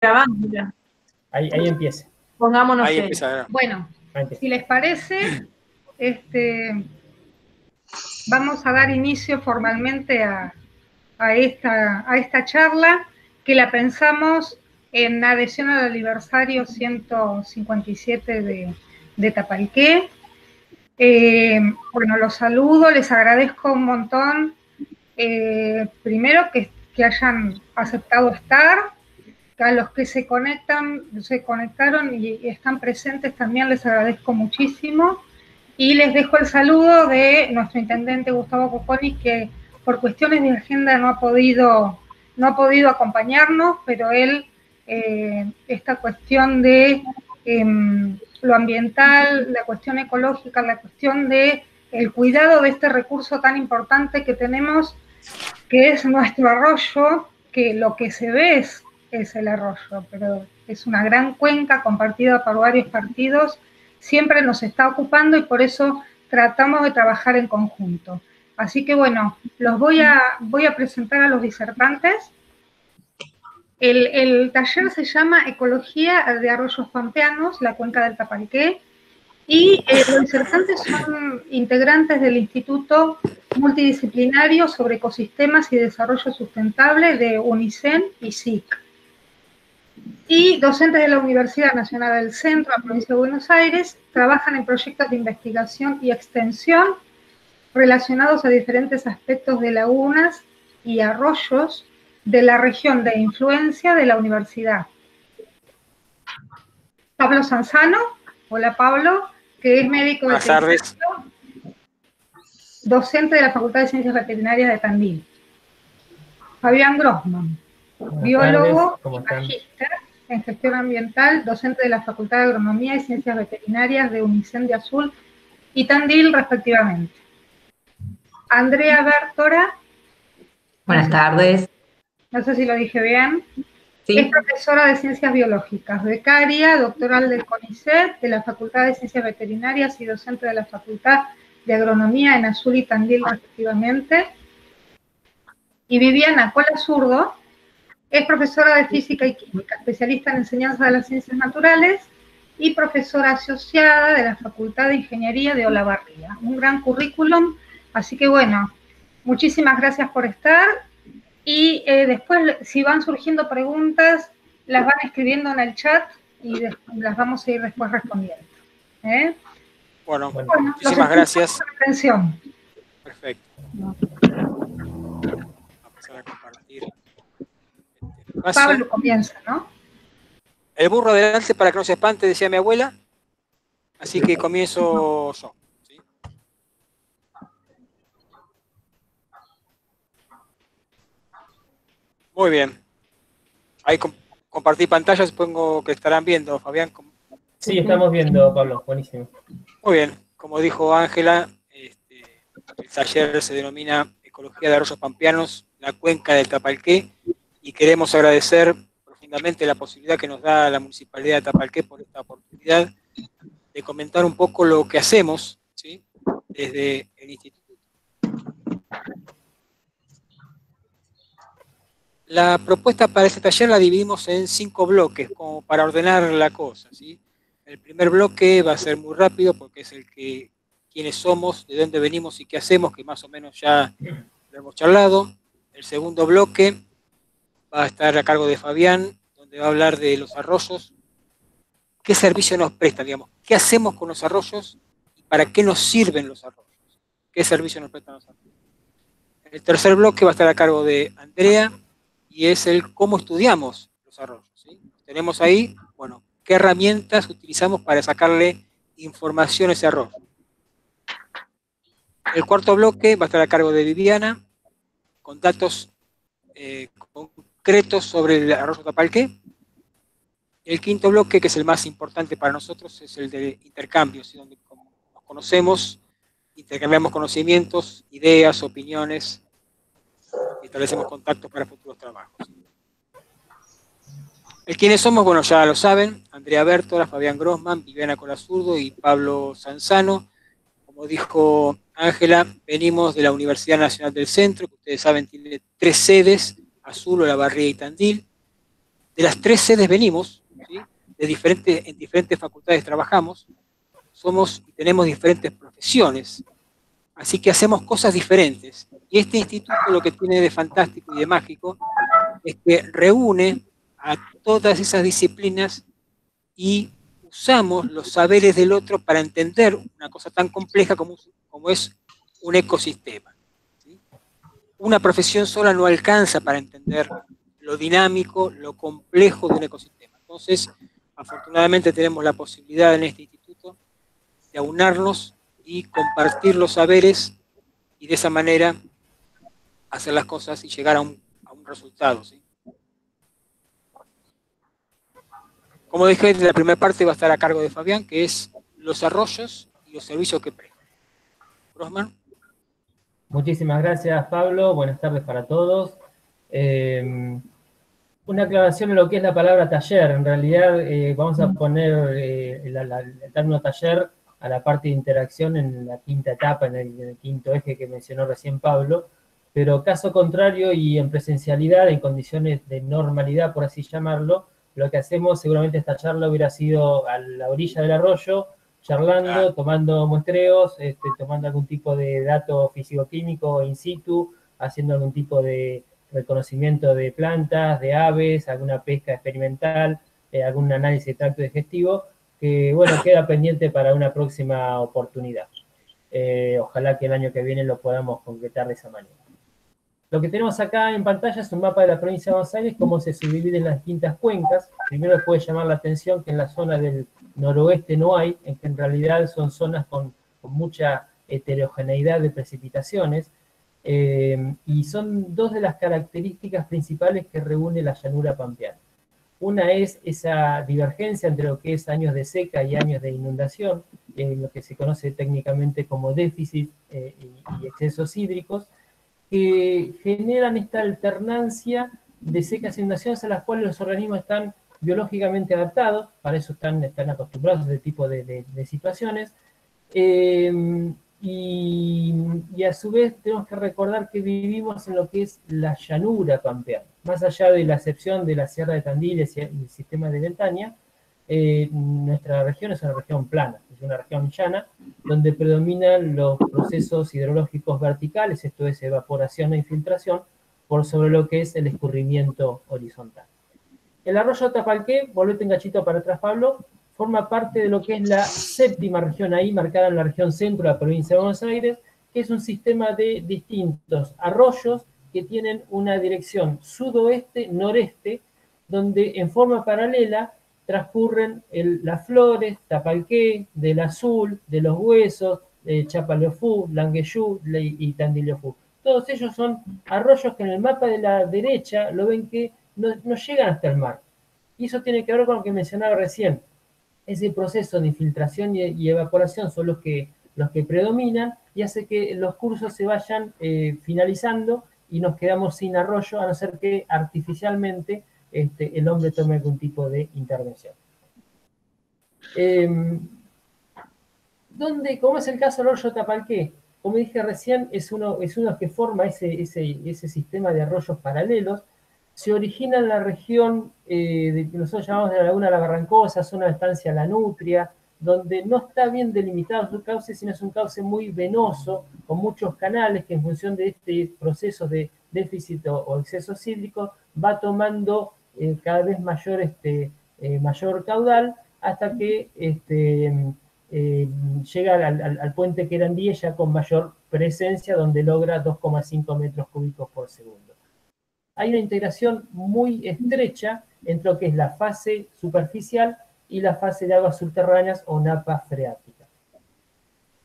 Grabando ya. Ahí empieza. Pongámonos Ahí en. empieza. Bueno, si les parece, vamos a dar inicio formalmente a esta charla, que la pensamos en adhesión al aniversario 157 de Tapalqué. Bueno, los saludo, les agradezco un montón, primero que hayan aceptado estar, a los que se conectaron y están presentes también les agradezco muchísimo, y les dejo el saludo de nuestro intendente Gustavo Coponi, que por cuestiones de agenda no ha podido acompañarnos, pero él, esta cuestión de lo ambiental, la cuestión ecológica, la cuestión de el cuidado de este recurso tan importante que tenemos, que es nuestro arroyo, que lo que se ve es el arroyo, pero es una gran cuenca compartida por varios partidos, siempre nos está ocupando y por eso tratamos de trabajar en conjunto. Así que bueno, los voy a presentar a los disertantes. El taller se llama Ecología de Arroyos Pampeanos, la cuenca del Tapalqué, y los disertantes son integrantes del Instituto Multidisciplinario sobre Ecosistemas y Desarrollo Sustentable de UNICEN y SIC, y docentes de la Universidad Nacional del Centro, la provincia de Buenos Aires, trabajan en proyectos de investigación y extensión relacionados a diferentes aspectos de lagunas y arroyos de la región de influencia de la universidad. Pablo Sanzano, hola Pablo, que es médico veterinario, docente de la Facultad de Ciencias Veterinarias de Tandil. Fabián Grossman, biólogo y magíster en gestión ambiental, docente de la Facultad de Agronomía y Ciencias Veterinarias de UNICEN de Azul y Tandil, respectivamente. Andrea Bertora. Buenas tardes. No sé si lo dije bien. Sí. Es profesora de Ciencias Biológicas, becaria, doctoral del CONICET, de la Facultad de Ciencias Veterinarias y docente de la Facultad de Agronomía en Azul y Tandil, respectivamente. Y Viviana Cola Zurdo es profesora de Física y Química, especialista en enseñanza de las ciencias naturales y profesora asociada de la Facultad de Ingeniería de Olavarría. Un gran currículum, así que bueno, muchísimas gracias por estar. Y después, si van surgiendo preguntas, las van escribiendo en el chat y las vamos a ir después respondiendo. Bueno, muchísimas gracias. Atención. Perfecto. Vamos a empezar a compartir. Pablo comienza, ¿no? El burro adelante para que no se espante, decía mi abuela. Así que comienzo yo. ¿Sí? Muy bien. Ahí compartí pantalla, supongo que estarán viendo, Fabián. Sí, estamos viendo, Pablo. Buenísimo. Muy bien. Como dijo Ángela, el taller se denomina Ecología de Arroyos Pampeanos, la cuenca del Tapalqué, y queremos agradecer profundamente la posibilidad que nos da la Municipalidad de Tapalqué por esta oportunidad de comentar un poco lo que hacemos, ¿sí?, desde el Instituto. La propuesta para este taller la dividimos en 5 bloques, como para ordenar la cosa, ¿sí? El primer bloque va a ser muy rápido porque es el que quiénes somos, de dónde venimos y qué hacemos, que más o menos ya lo hemos charlado. El segundo bloque va a estar a cargo de Fabián, donde va a hablar de los arroyos, qué servicio nos prestan, digamos, qué hacemos con los arroyos y para qué nos sirven los arroyos, qué servicio nos prestan los arroyos. El tercer bloque va a estar a cargo de Andrea y es el cómo estudiamos los arroyos, ¿sí? Tenemos ahí, bueno, qué herramientas utilizamos para sacarle información a ese arroyo. El cuarto bloque va a estar a cargo de Viviana, con datos concretos sobre el arroyo Tapalqué. El quinto bloque, que es el más importante para nosotros, es el de intercambios, ¿sí?, donde nos conocemos, intercambiamos conocimientos, ideas, opiniones, y establecemos contactos para futuros trabajos. El quiénes somos, bueno, ya lo saben: Andrea Bertora, Fabián Grossman, Viviana Cola Zurdo y Pablo Sanzano. Como dijo Ángela, venimos de la Universidad Nacional del Centro, que ustedes saben tiene 3 sedes, Azul, Olavarría y Tandil. de las 3 sedes venimos, ¿sí? En diferentes facultades trabajamos, somos y tenemos diferentes profesiones, así que hacemos cosas diferentes. Y este instituto lo que tiene de fantástico y de mágico es que reúne a todas esas disciplinas y usamos los saberes del otro para entender una cosa tan compleja como es un ecosistema, ¿sí? Una profesión sola no alcanza para entender lo dinámico, lo complejo de un ecosistema. Entonces, afortunadamente tenemos la posibilidad en este instituto de aunarnos y compartir los saberes y de esa manera hacer las cosas y llegar a un resultado, ¿sí? Como dije, la primera parte va a estar a cargo de Fabián, que es los arroyos y los servicios que prestan. Grossman. Muchísimas gracias, Pablo. Buenas tardes para todos. Una aclaración en lo que es la palabra taller. En realidad vamos a poner el término taller a la parte de interacción en la quinta etapa, en el quinto eje que mencionó recién Pablo, pero caso contrario y en presencialidad, en condiciones de normalidad, por así llamarlo, lo que hacemos, seguramente esta charla hubiera sido a la orilla del arroyo, charlando, tomando muestreos, tomando algún tipo de dato físico-químico in situ, haciendo algún tipo de reconocimiento de plantas, de aves, alguna pesca experimental, algún análisis de tracto digestivo, que bueno, queda pendiente para una próxima oportunidad. Ojalá que el año que viene lo podamos concretar de esa manera. Lo que tenemos acá en pantalla es un mapa de la provincia de Buenos Aires, cómo se subdividen las distintas cuencas. Primero les puede llamar la atención que en la zona del noroeste no hay, en que en realidad son zonas con mucha heterogeneidad de precipitaciones, y son dos de las características principales que reúne la llanura pampeana. Una es esa divergencia entre lo que es años de seca y años de inundación, lo que se conoce técnicamente como déficit y excesos hídricos, que generan esta alternancia de secas e inundaciones a las cuales los organismos están biológicamente adaptados, para eso están acostumbrados a este tipo de situaciones, y a su vez tenemos que recordar que vivimos en lo que es la llanura pampeana. Más allá de la excepción de la Sierra de Tandil y el sistema de Bretaña, nuestra región es una región plana, es una región llana, donde predominan los procesos hidrológicos verticales, esto es evaporación e infiltración, por sobre lo que es el escurrimiento horizontal. El arroyo Tapalqué, volvete un cachito para atrás, Pablo, forma parte de lo que es la séptima región ahí, marcada en la región centro de la provincia de Buenos Aires, que es un sistema de distintos arroyos que tienen una dirección sudoeste-noreste, donde en forma paralela transcurren las Flores, Tapalqué, del Azul, de los Huesos, Chapaleofú, Langueyú y Tandiliofú. Todos ellos son arroyos que en el mapa de la derecha lo ven que no llegan hasta el mar. Y eso tiene que ver con lo que mencionaba recién. Ese proceso de infiltración y evaporación son los que predominan y hace que los cursos se vayan finalizando y nos quedamos sin arroyo, a no ser que artificialmente el hombre tome algún tipo de intervención. ¿Cómo es el caso del arroyo Tapalqué? Como dije recién, es uno que forma ese sistema de arroyos paralelos. Se origina en la región que nosotros llamamos de la Laguna de la Barrancosa, zona de estancia La Nutria, donde no está bien delimitado su cauce, sino es un cauce muy venoso, con muchos canales que en función de este proceso de déficit o excesos hídricos va tomando cada vez mayor caudal hasta que llega al puente Querandía ya con mayor presencia, donde logra 2,5 metros cúbicos por segundo. Hay una integración muy estrecha entre lo que es la fase superficial y la fase de aguas subterráneas o napas freáticas.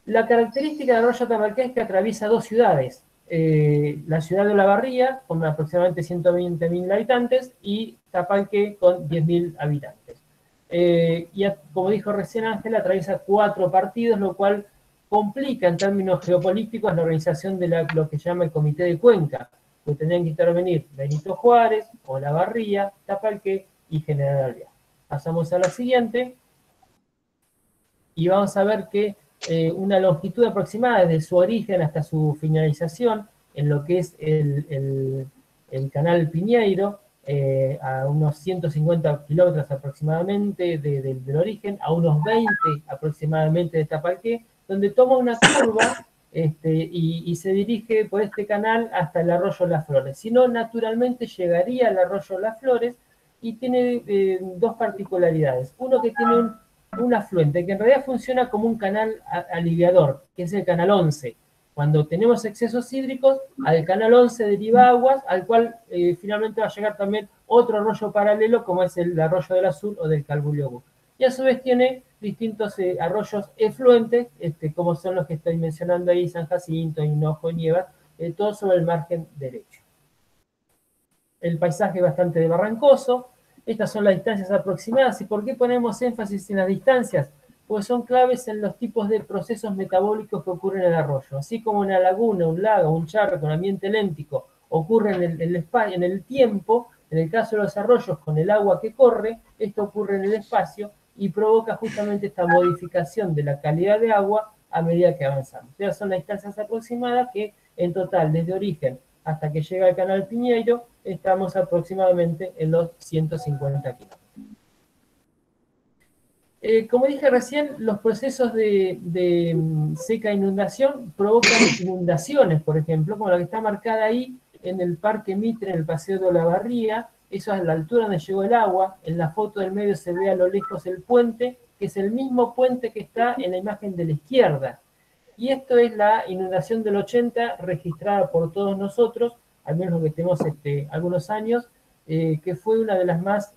La característica del arroyo Tapalqué es que atraviesa dos ciudades, la ciudad de Olavarría, con aproximadamente 120.000 habitantes, y Tapalqué, con 10.000 habitantes. Como dijo recién Ángela, atraviesa 4 partidos, lo cual complica en términos geopolíticos la organización de lo que se llama el Comité de Cuenca, que tendrían que intervenir Benito Juárez, Olavarría, Tapalqué y General Alvear. Pasamos a la siguiente, y vamos a ver que una longitud aproximada desde su origen hasta su finalización, en lo que es el canal Piñeiro, a unos 150 kilómetros aproximadamente del origen, a unos 20 aproximadamente de Tapalqué, donde toma una curva y se dirige por este canal hasta el arroyo Las Flores. Si no, naturalmente llegaría al arroyo Las Flores y tiene dos particularidades. Uno, que tiene un afluente que en realidad funciona como un canal aliviador, que es el canal 11. Cuando tenemos excesos hídricos, al canal 11 deriva aguas, al cual finalmente va a llegar también otro arroyo paralelo, como es el arroyo del Azul o del Calbulobu. Y a su vez tiene distintos arroyos efluentes, como son los que estoy mencionando ahí, San Jacinto, Hinojo, Nievas, todos sobre el margen derecho. El paisaje es bastante barrancoso. Estas son las distancias aproximadas. ¿Y por qué ponemos énfasis en las distancias? Pues son claves en los tipos de procesos metabólicos que ocurren en el arroyo. Así como una laguna, un lago, un charco, un ambiente léntico ocurre en el tiempo, en el caso de los arroyos con el agua que corre, esto ocurre en el espacio y provoca justamente esta modificación de la calidad de agua a medida que avanzamos. Estas son las distancias aproximadas que en total, desde origen hasta que llega al canal Piñeiro, estamos aproximadamente en los 150 kilómetros. Como dije recién, los procesos de seca e inundación provocan inundaciones, por ejemplo, como la que está marcada ahí en el Parque Mitre, en el Paseo de Olavarría. Eso es la altura donde llegó el agua. En la foto del medio se ve a lo lejos el puente, que es el mismo puente que está en la imagen de la izquierda. Y esto es la inundación del 80 registrada por todos nosotros, al menos lo que tenemos algunos años, que fue una de las más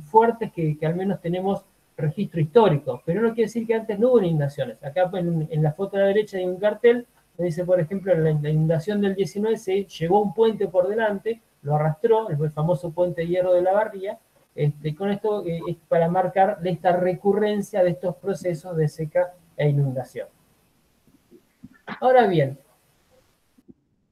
fuertes que al menos tenemos registro histórico. Pero no quiere decir que antes no hubo inundaciones. Acá en la foto a la derecha hay un cartel donde dice, por ejemplo, en la inundación del 19 se llevó un puente por delante, lo arrastró, el famoso puente de hierro de la Barría. Con esto es para marcar esta recurrencia de estos procesos de seca e inundación. Ahora bien,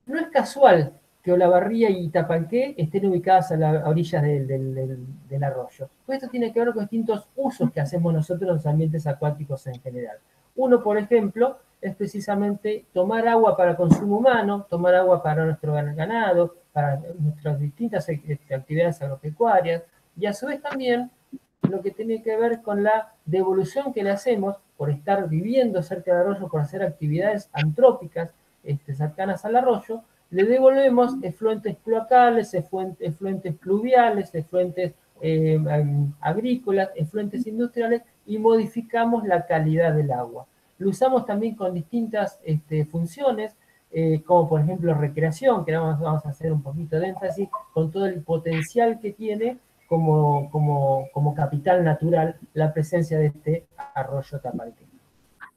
no es casual que Olavarría y Tapalqué estén ubicadas a las orillas del arroyo. Pues esto tiene que ver con distintos usos que hacemos nosotros en los ambientes acuáticos en general. Uno, por ejemplo, es precisamente tomar agua para consumo humano, tomar agua para nuestro ganado, para nuestras distintas actividades agropecuarias, y a su vez también lo que tiene que ver con la devolución que le hacemos por estar viviendo cerca del arroyo, por hacer actividades antrópicas cercanas al arroyo, le devolvemos efluentes cloacales, efluentes pluviales, efluentes agrícolas, efluentes industriales y modificamos la calidad del agua. Lo usamos también con distintas funciones, como por ejemplo recreación, que vamos a hacer un poquito de énfasis, con todo el potencial que tiene como capital natural la presencia de este arroyo Tapalqué.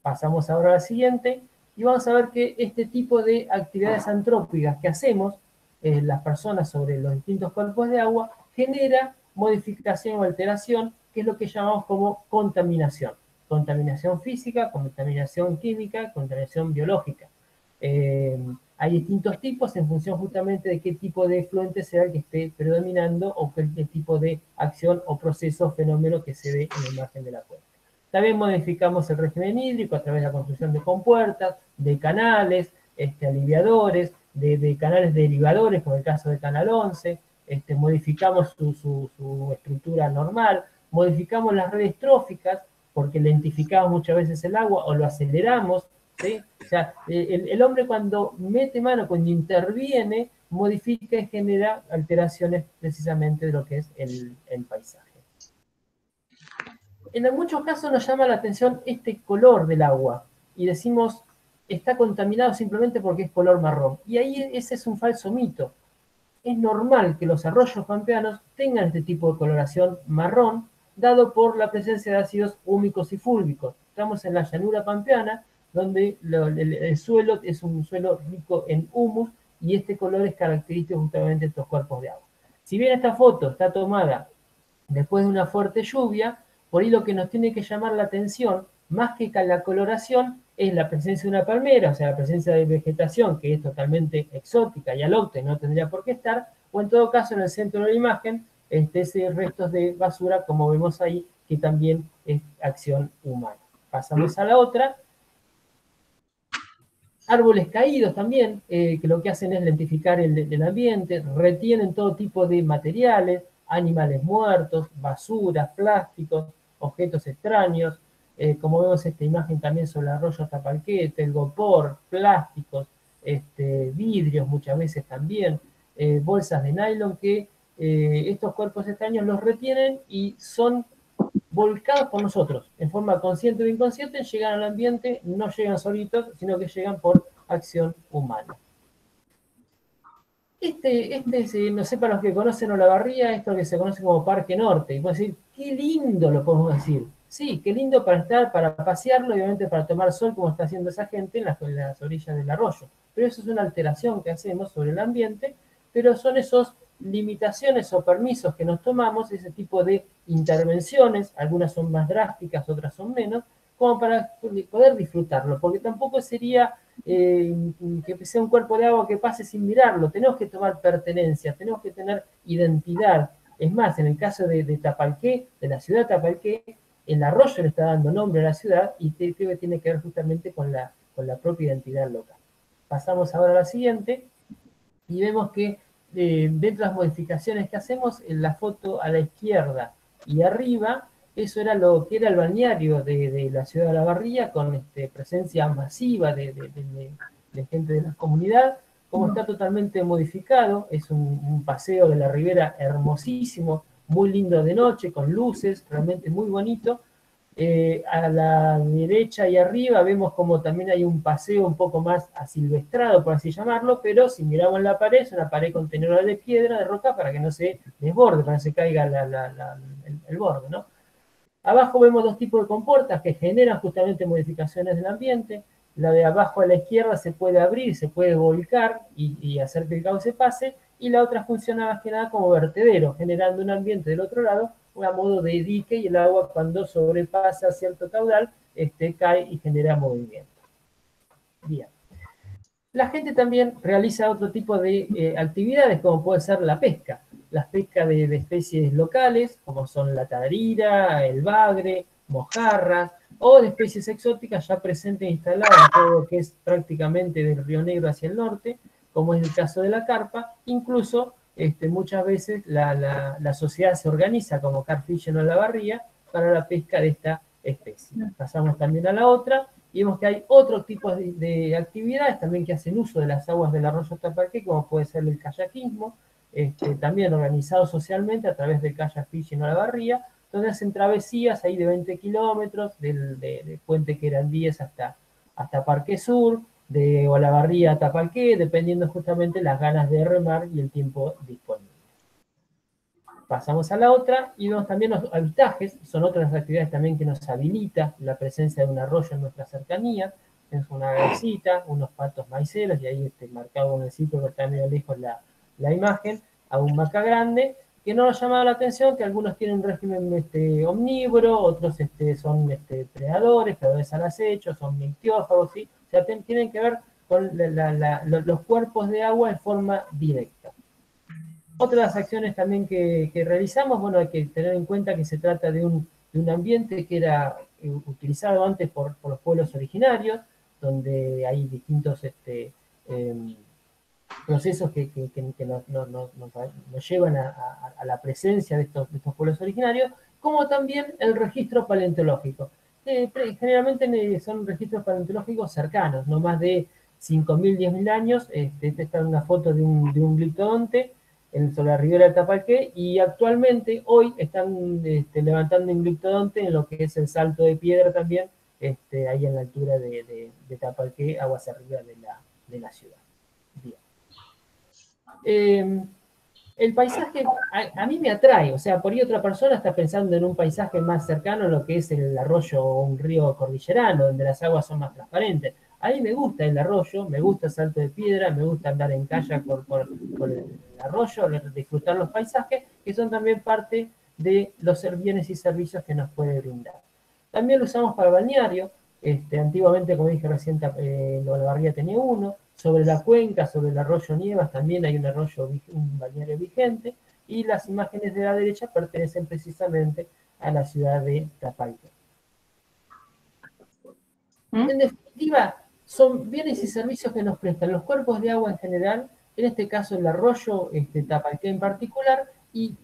Pasamos ahora a la siguiente y vamos a ver que este tipo de actividades antrópicas que hacemos las personas sobre los distintos cuerpos de agua genera modificación o alteración, que es lo que llamamos como contaminación. Contaminación física, contaminación química, contaminación biológica. Hay distintos tipos en función justamente de qué tipo de efluente sea el que esté predominando o qué tipo de acción o proceso o fenómeno que se ve en la imagen de la cuenca. También modificamos el régimen hídrico a través de la construcción de compuertas, de canales, aliviadores, de canales derivadores, como el caso del canal 11, modificamos su estructura normal, modificamos las redes tróficas, porque lentificamos muchas veces el agua o lo aceleramos, ¿sí? O sea, el hombre cuando mete mano, cuando interviene, modifica y genera alteraciones precisamente de lo que es el paisaje. En muchos casos nos llama la atención este color del agua y decimos, está contaminado simplemente porque es color marrón. Y ahí ese es un falso mito. Es normal que los arroyos pampeanos tengan este tipo de coloración marrón, dado por la presencia de ácidos húmicos y fúlvicos. Estamos en la llanura pampeana, donde el suelo es un suelo rico en humus y este color es característico justamente de estos cuerpos de agua. Si bien esta foto está tomada después de una fuerte lluvia, por ahí lo que nos tiene que llamar la atención, más que la coloración, es la presencia de una palmera, o sea, la presencia de vegetación que es totalmente exótica y alóctona, no tendría por qué estar, o en todo caso en el centro de la imagen, ese restos de basura, como vemos ahí, que también es acción humana. Pasamos a la otra. Árboles caídos también, que lo que hacen es lentificar el ambiente, retienen todo tipo de materiales, animales muertos, basuras, plásticos, objetos extraños, como vemos esta imagen también sobre el arroyo Tapalqué, telgopor, plásticos, vidrios muchas veces también, bolsas de nylon que estos cuerpos extraños los retienen y son volcados por nosotros, en forma consciente o inconsciente, llegan al ambiente, no llegan solitos, sino que llegan por acción humana. No sé, para los que conocen Olavarría, esto que se conoce como Parque Norte, y pueden decir, qué lindo lo podemos decir. Sí, qué lindo para estar, para pasearlo, y obviamente para tomar sol, como está haciendo esa gente en las orillas del arroyo. Pero eso es una alteración que hacemos sobre el ambiente, pero son esas limitaciones o permisos que nos tomamos, ese tipo de intervenciones, algunas son más drásticas, otras son menos, como para poder disfrutarlo, porque tampoco sería que sea un cuerpo de agua que pase sin mirarlo, tenemos que tomar pertenencia, tenemos que tener identidad. Es más, en el caso de Tapalqué, de la ciudad de Tapalqué, el arroyo le está dando nombre a la ciudad y creo que tiene que ver justamente con la propia identidad local. Pasamos ahora a la siguiente y vemos que dentro de las modificaciones que hacemos, en la foto a la izquierda y arriba, eso era lo que era el balneario de la ciudad de Olavarría, con presencia masiva de gente de la comunidad, como está totalmente modificado, es un paseo de la ribera hermosísimo, muy lindo de noche, con luces, realmente muy bonito. A la derecha y arriba vemos como también hay un paseo un poco más asilvestrado, por así llamarlo, pero si miramos la pared, es una pared contenedora de piedra, de roca, para que no se desborde, para que no se caiga el borde, ¿no? Abajo vemos dos tipos de compuertas que generan justamente modificaciones del ambiente. La de abajo a la izquierda se puede abrir, se puede volcar y hacer que el cauce pase, y la otra funciona más que nada como vertedero, generando un ambiente del otro lado, a modo de dique, y el agua cuando sobrepasa cierto caudal, cae y genera movimiento. Bien. La gente también realiza otro tipo de actividades, como puede ser la pesca. Las pescas de especies locales, como son la tarira, el bagre, mojarras, o de especies exóticas ya presentes e instaladas en todo lo que es prácticamente del Río Negro hacia el norte, como es el caso de la carpa. Incluso muchas veces la sociedad se organiza como Carfish en Olavarría para la pesca de esta especie. Pasamos también a la otra, y vemos que hay otros tipos de actividades también que hacen uso de las aguas del arroyo Tapalqué, como puede ser el kayakismo, también organizado socialmente a través del Kayak Fishing Olavarría, donde hacen travesías ahí de 20 kilómetros, del puente Querandíes hasta Parque Sur, de Olavarría a Tapalqué, dependiendo justamente las ganas de remar y el tiempo disponible. Pasamos a la otra y vemos también los avistajes, son otras actividades también que nos habilita la presencia de un arroyo en nuestra cercanía. Tenemos una garcita, unos patos maiceros, y ahí marcado en el sitio que está medio lejos la imagen, a un maca grande, que no nos llama la atención, que algunos tienen un régimen omnívoro, otros son predadores al acecho, son ictiófagos, ¿sí? O sea, tienen que ver con los cuerpos de agua en forma directa. Otras acciones también que realizamos, bueno, hay que tener en cuenta que se trata de un ambiente que era utilizado antes por los pueblos originarios, donde hay distintos procesos que nos llevan a la presencia de estos pueblos originarios, como también el registro paleontológico. Generalmente son registros paleontológicos cercanos, no más de 5.000, 10.000 años. Esta está una foto de un gliptodonte sobre la ribera de Tapalqué, y actualmente hoy están levantando un gliptodonte en lo que es el Salto de Piedra también, ahí en la altura de Tapalqué, aguas arriba de la ciudad. Bien. El paisaje a mí me atrae, o sea, por ahí otra persona está pensando en un paisaje más cercano a lo que es el arroyo o un río cordillerano, donde las aguas son más transparentes. A mí me gusta el arroyo, me gusta el Salto de Piedra, me gusta andar en kayak por el arroyo, disfrutar los paisajes, que son también parte de los bienes y servicios que nos puede brindar. También lo usamos para balneario. Antiguamente, como dije recién, Olavarría tenía uno. Sobre la cuenca, sobre el arroyo Nievas, también hay un balneario vigente, y las imágenes de la derecha pertenecen precisamente a la ciudad de Tapalqué. En definitiva, son bienes y servicios que nos prestan los cuerpos de agua en general, en este caso el arroyo Tapalqué en particular, y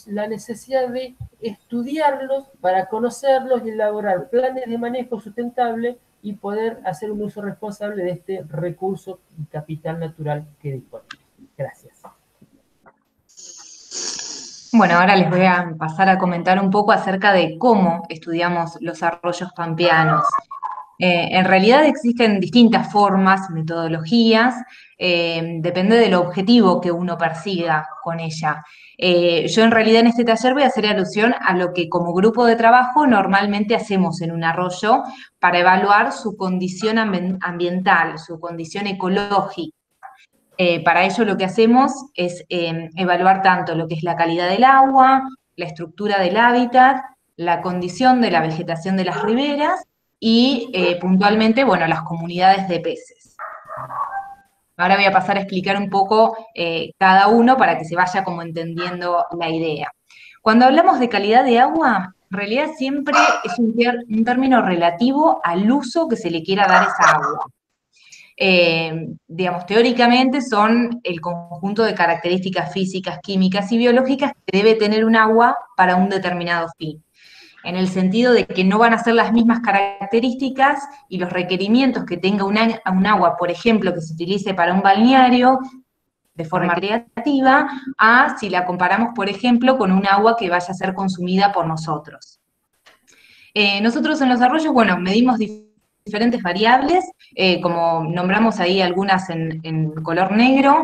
la necesidad de estudiarlos para conocerlos y elaborar planes de manejo sustentable y poder hacer un uso responsable de este recurso y capital natural que disponemos. Gracias. Bueno, ahora les voy a pasar a comentar un poco acerca de cómo estudiamos los arroyos pampeanos. En realidad existen distintas formas, metodologías, depende del objetivo que uno persiga con ella. Yo en realidad en este taller voy a hacer alusión a lo que como grupo de trabajo normalmente hacemos en un arroyo para evaluar su condición ambiental, su condición ecológica. Para ello lo que hacemos es evaluar tanto lo que es la calidad del agua, la estructura del hábitat, la condición de la vegetación de las riberas y puntualmente, bueno, las comunidades de peces. Ahora voy a pasar a explicar un poco cada uno para que se vaya como entendiendo la idea. Cuando hablamos de calidad de agua, en realidad siempre es un término relativo al uso que se le quiera dar a esa agua. Digamos, teóricamente son el conjunto de características físicas, químicas y biológicas que debe tener un agua para un determinado fin, en el sentido de que no van a ser las mismas características y los requerimientos que tenga un agua, por ejemplo, que se utilice para un balneario de forma recreativa, a si la comparamos, por ejemplo, con un agua que vaya a ser consumida por nosotros. Nosotros en los arroyos, bueno, medimos diferentes variables, como nombramos ahí algunas en color negro.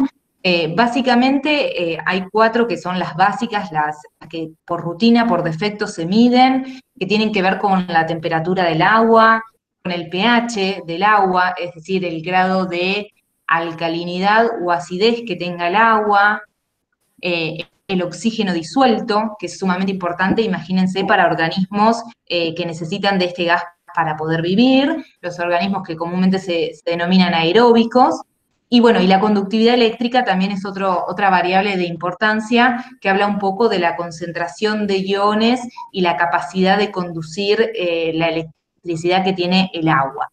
Básicamente hay 4 que son las básicas, las que por rutina, por defecto se miden, que tienen que ver con la temperatura del agua, con el pH del agua, es decir, el grado de alcalinidad o acidez que tenga el agua, el oxígeno disuelto, que es sumamente importante, imagínense, para organismos que necesitan de este gas para poder vivir, los organismos que comúnmente se denominan aeróbicos, y bueno, y la conductividad eléctrica también es otra variable de importancia que habla un poco de la concentración de iones y la capacidad de conducir la electricidad que tiene el agua.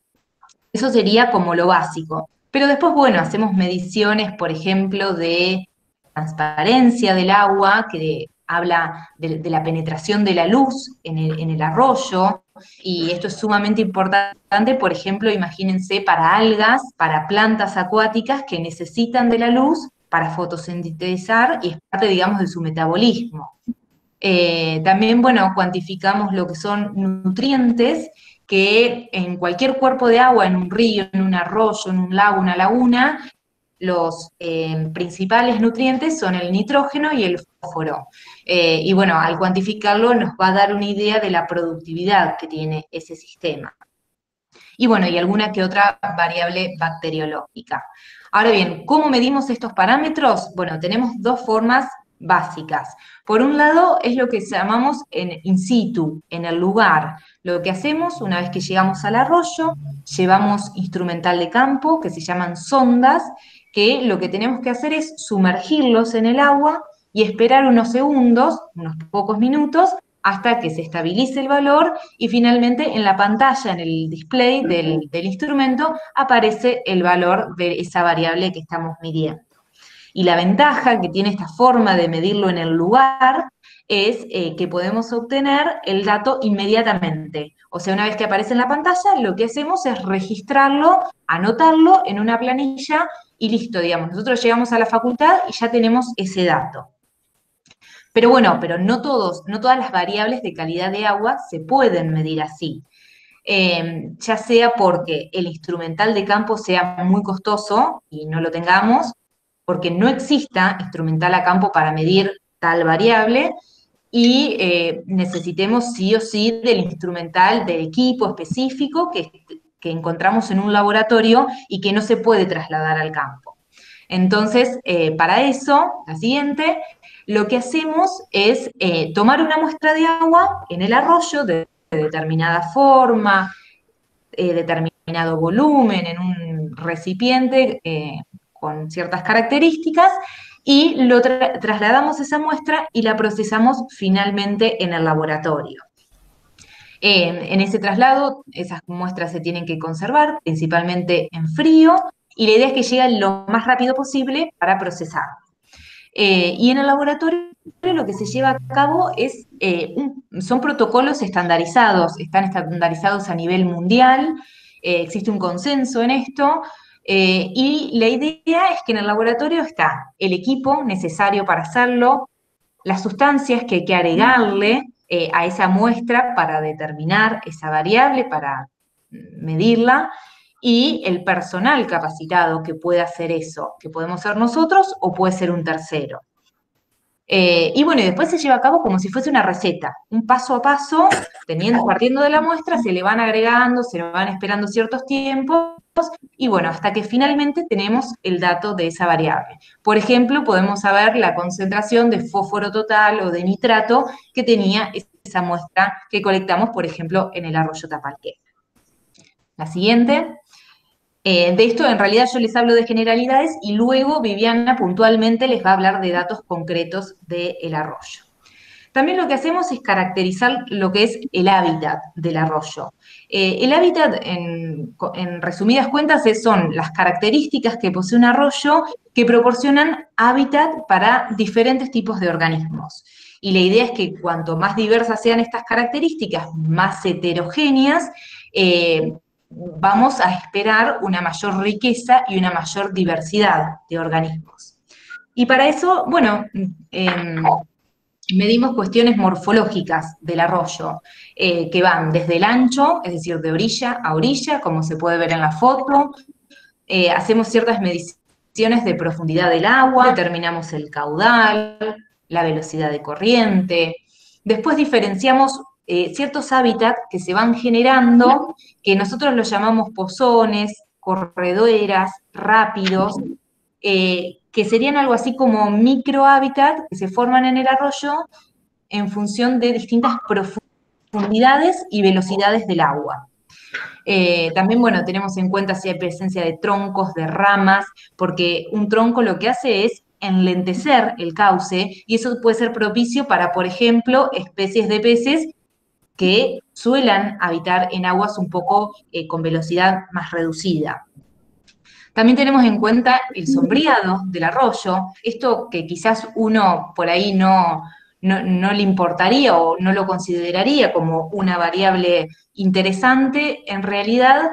Eso sería como lo básico. Pero después, bueno, hacemos mediciones, por ejemplo, de transparencia del agua, que habla de la penetración de la luz en el arroyo, y esto es sumamente importante, por ejemplo, imagínense para algas, para plantas acuáticas que necesitan de la luz para fotosintetizar y es parte, digamos, de su metabolismo. También, bueno, cuantificamos lo que son nutrientes que en cualquier cuerpo de agua, en un río, en un arroyo, en un lago, una laguna, los principales nutrientes son el nitrógeno y el fósforo. Y bueno, al cuantificarlo nos va a dar una idea de la productividad que tiene ese sistema. Y bueno, y alguna que otra variable bacteriológica. Ahora bien, ¿cómo medimos estos parámetros? Bueno, tenemos 2 formas básicas. Por un lado, es lo que llamamos in situ, en el lugar. Lo que hacemos, una vez que llegamos al arroyo, llevamos instrumental de campo, que se llaman sondas, que lo que tenemos que hacer es sumergirlos en el agua y esperar unos segundos, unos pocos minutos, hasta que se estabilice el valor y finalmente en la pantalla, en el display del instrumento, aparece el valor de esa variable que estamos midiendo. Y la ventaja que tiene esta forma de medirlo en el lugar es que podemos obtener el dato inmediatamente. O sea, una vez que aparece en la pantalla, lo que hacemos es registrarlo, anotarlo en una planilla y listo, digamos. Nosotros llegamos a la facultad y ya tenemos ese dato. Pero bueno, pero no todas las variables de calidad de agua se pueden medir así. Ya sea porque el instrumental de campo sea muy costoso y no lo tengamos, porque no exista instrumental a campo para medir tal variable, y necesitemos sí o sí del instrumental del equipo específico que encontramos en un laboratorio y que no se puede trasladar al campo. Entonces, para eso, la siguiente, lo que hacemos es tomar una muestra de agua en el arroyo de determinada forma, determinado volumen, en un recipiente con ciertas características, y trasladamos esa muestra y la procesamos finalmente en el laboratorio. En ese traslado, esas muestras se tienen que conservar, principalmente en frío, y la idea es que lleguen lo más rápido posible para procesar. Y en el laboratorio lo que se lleva a cabo son protocolos estandarizados, están estandarizados a nivel mundial, existe un consenso en esto, y la idea es que en el laboratorio está el equipo necesario para hacerlo, las sustancias que hay que agregarle a esa muestra para determinar esa variable, para medirla, y el personal capacitado que puede hacer eso, que podemos ser nosotros o puede ser un tercero. Y bueno, y después se lleva a cabo como si fuese una receta, un paso a paso, partiendo de la muestra, se le van agregando, se le van esperando ciertos tiempos, y bueno, hasta que finalmente tenemos el dato de esa variable. Por ejemplo, podemos saber la concentración de fósforo total o de nitrato que tenía esa muestra que colectamos, por ejemplo, en el arroyo Tapalqué. La siguiente. De esto, en realidad, yo les hablo de generalidades y luego Viviana puntualmente les va a hablar de datos concretos del arroyo. También lo que hacemos es caracterizar lo que es el hábitat del arroyo. El hábitat, en resumidas cuentas, son las características que posee un arroyo que proporcionan hábitat para diferentes tipos de organismos. Y la idea es que cuanto más diversas sean estas características, más heterogéneas, vamos a esperar una mayor riqueza y una mayor diversidad de organismos. Y para eso, bueno, medimos cuestiones morfológicas del arroyo, que van desde el ancho, es decir, de orilla a orilla, como se puede ver en la foto. Hacemos ciertas mediciones de profundidad del agua, determinamos el caudal, la velocidad de corriente. Después diferenciamos ciertos hábitats que se van generando, que nosotros los llamamos pozones, correderas, rápidos, que serían algo así como microhábitats que se forman en el arroyo en función de distintas profundidades y velocidades del agua. También, bueno, tenemos en cuenta si hay presencia de troncos, de ramas, porque un tronco lo que hace es enlentecer el cauce, y eso puede ser propicio para, por ejemplo, especies de peces que suelan habitar en aguas un poco con velocidad más reducida. También tenemos en cuenta el sombreado del arroyo, esto que quizás uno por ahí no le importaría o no lo consideraría como una variable interesante, en realidad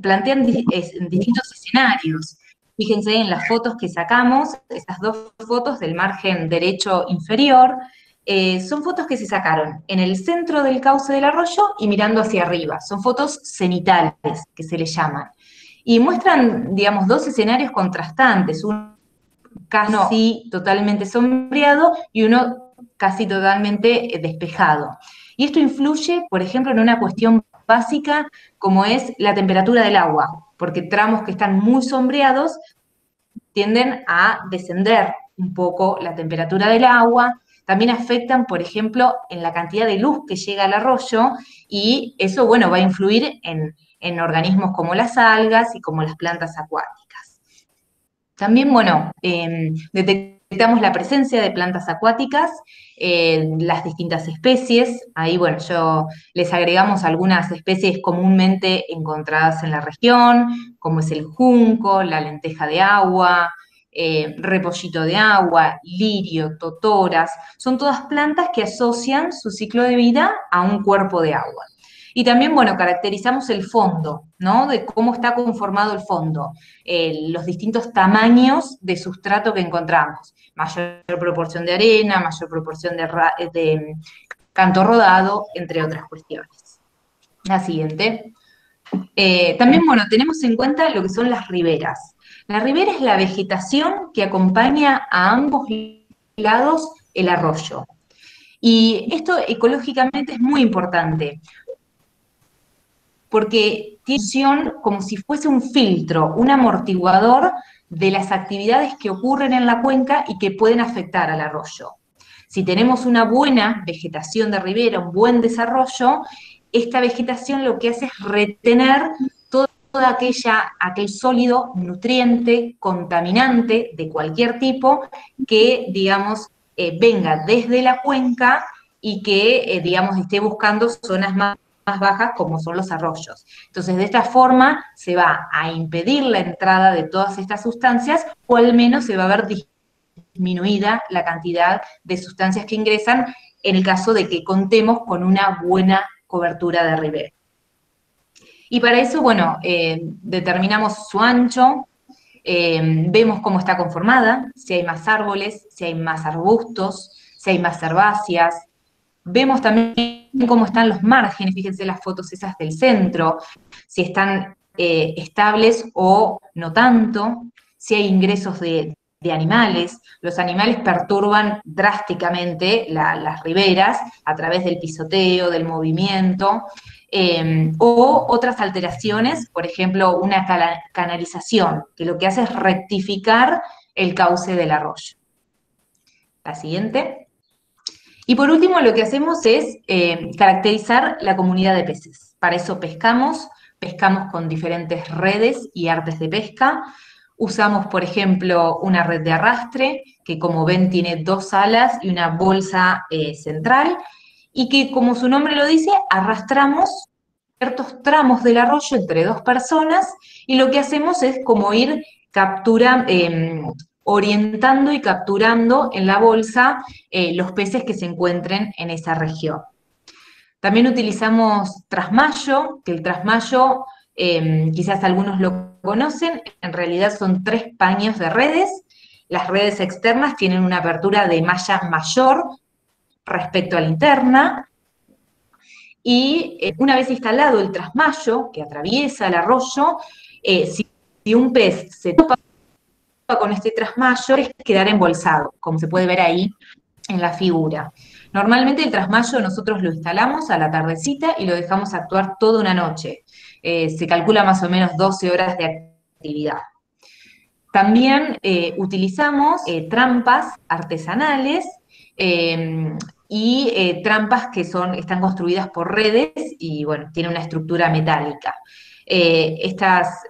plantean distintos escenarios. Fíjense en las fotos que sacamos, estas dos fotos del margen derecho inferior, son fotos que se sacaron en el centro del cauce del arroyo y mirando hacia arriba. Son fotos cenitales, que se les llaman. Y muestran, digamos, dos escenarios contrastantes, uno casi totalmente sombreado y uno casi totalmente despejado. Y esto influye, por ejemplo, en una cuestión básica como es la temperatura del agua, porque tramos que están muy sombreados tienden a descender un poco la temperatura del agua. También afectan, por ejemplo, en la cantidad de luz que llega al arroyo, y eso, bueno, va a influir en organismos como las algas y como las plantas acuáticas. También, bueno, detectamos la presencia de plantas acuáticas, las distintas especies. Ahí, bueno, les agregamos algunas especies comúnmente encontradas en la región, como es el junco, la lenteja de agua, repollito de agua, lirio, totoras. Son todas plantas que asocian su ciclo de vida a un cuerpo de agua. Y también, bueno, caracterizamos el fondo, ¿no? De cómo está conformado el fondo, los distintos tamaños de sustrato que encontramos. Mayor proporción de arena, mayor proporción de canto rodado, entre otras cuestiones. La siguiente. También, bueno, tenemos en cuenta lo que son las riberas. La ribera es la vegetación que acompaña a ambos lados el arroyo. Y esto ecológicamente es muy importante, porque tiene función como si fuese un filtro, un amortiguador de las actividades que ocurren en la cuenca y que pueden afectar al arroyo. Si tenemos una buena vegetación de ribera, un buen desarrollo, esta vegetación lo que hace es retener todo aquel sólido, nutriente, contaminante de cualquier tipo que, digamos, venga desde la cuenca y que, digamos, esté buscando zonas más bajas como son los arroyos. Entonces, de esta forma se va a impedir la entrada de todas estas sustancias, o al menos se va a ver disminuida la cantidad de sustancias que ingresan en el caso de que contemos con una buena cobertura de ribera. Y para eso, bueno, determinamos su ancho, vemos cómo está conformada, si hay más árboles, si hay más arbustos, si hay más herbáceas. Vemos también cómo están los márgenes, fíjense las fotos esas del centro, si están estables o no tanto, si hay ingresos de animales. Los animales perturban drásticamente las riberas a través del pisoteo, del movimiento, o otras alteraciones, por ejemplo, una canalización, que lo que hace es rectificar el cauce del arroyo. La siguiente. Y por último, lo que hacemos es caracterizar la comunidad de peces. Para eso pescamos con diferentes redes y artes de pesca. Usamos, por ejemplo, una red de arrastre, que como ven tiene 2 alas y una bolsa central, y que, como su nombre lo dice, arrastramos ciertos tramos del arroyo entre 2 personas, y lo que hacemos es como ir orientando y capturando en la bolsa los peces que se encuentren en esa región. También utilizamos trasmayo, que el trasmayo, quizás algunos lo conocen, en realidad son 3 paños de redes. Las redes externas tienen una apertura de malla mayor respecto a la interna, y una vez instalado el trasmayo que atraviesa el arroyo, si un pez se topa con este trasmayo, es quedar embolsado, como se puede ver ahí en la figura. Normalmente el trasmayo nosotros lo instalamos a la tardecita y lo dejamos actuar toda una noche. Se calcula más o menos 12 horas de actividad. También utilizamos trampas artesanales y trampas que están construidas por redes y, bueno, tienen una estructura metálica. Estas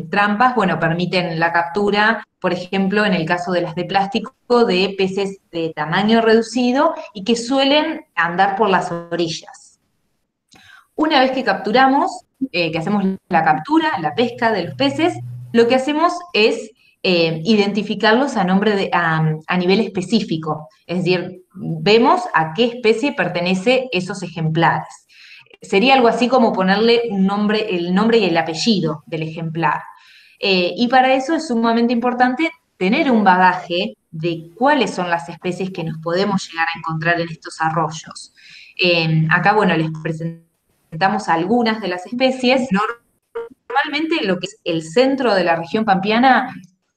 trampas, bueno, permiten la captura, por ejemplo, en el caso de las de plástico, de peces de tamaño reducido y que suelen andar por las orillas. Una vez que capturamos, que hacemos la captura, la pesca de los peces, lo que hacemos es identificarlos a nivel específico, es decir, vemos a qué especie pertenece esos ejemplares. Sería algo así como ponerle el nombre y el apellido del ejemplar. Y para eso es sumamente importante tener un bagaje de cuáles son las especies que nos podemos llegar a encontrar en estos arroyos. Acá, bueno, les presentamos algunas de las especies. Normalmente en lo que es el centro de la región pampeana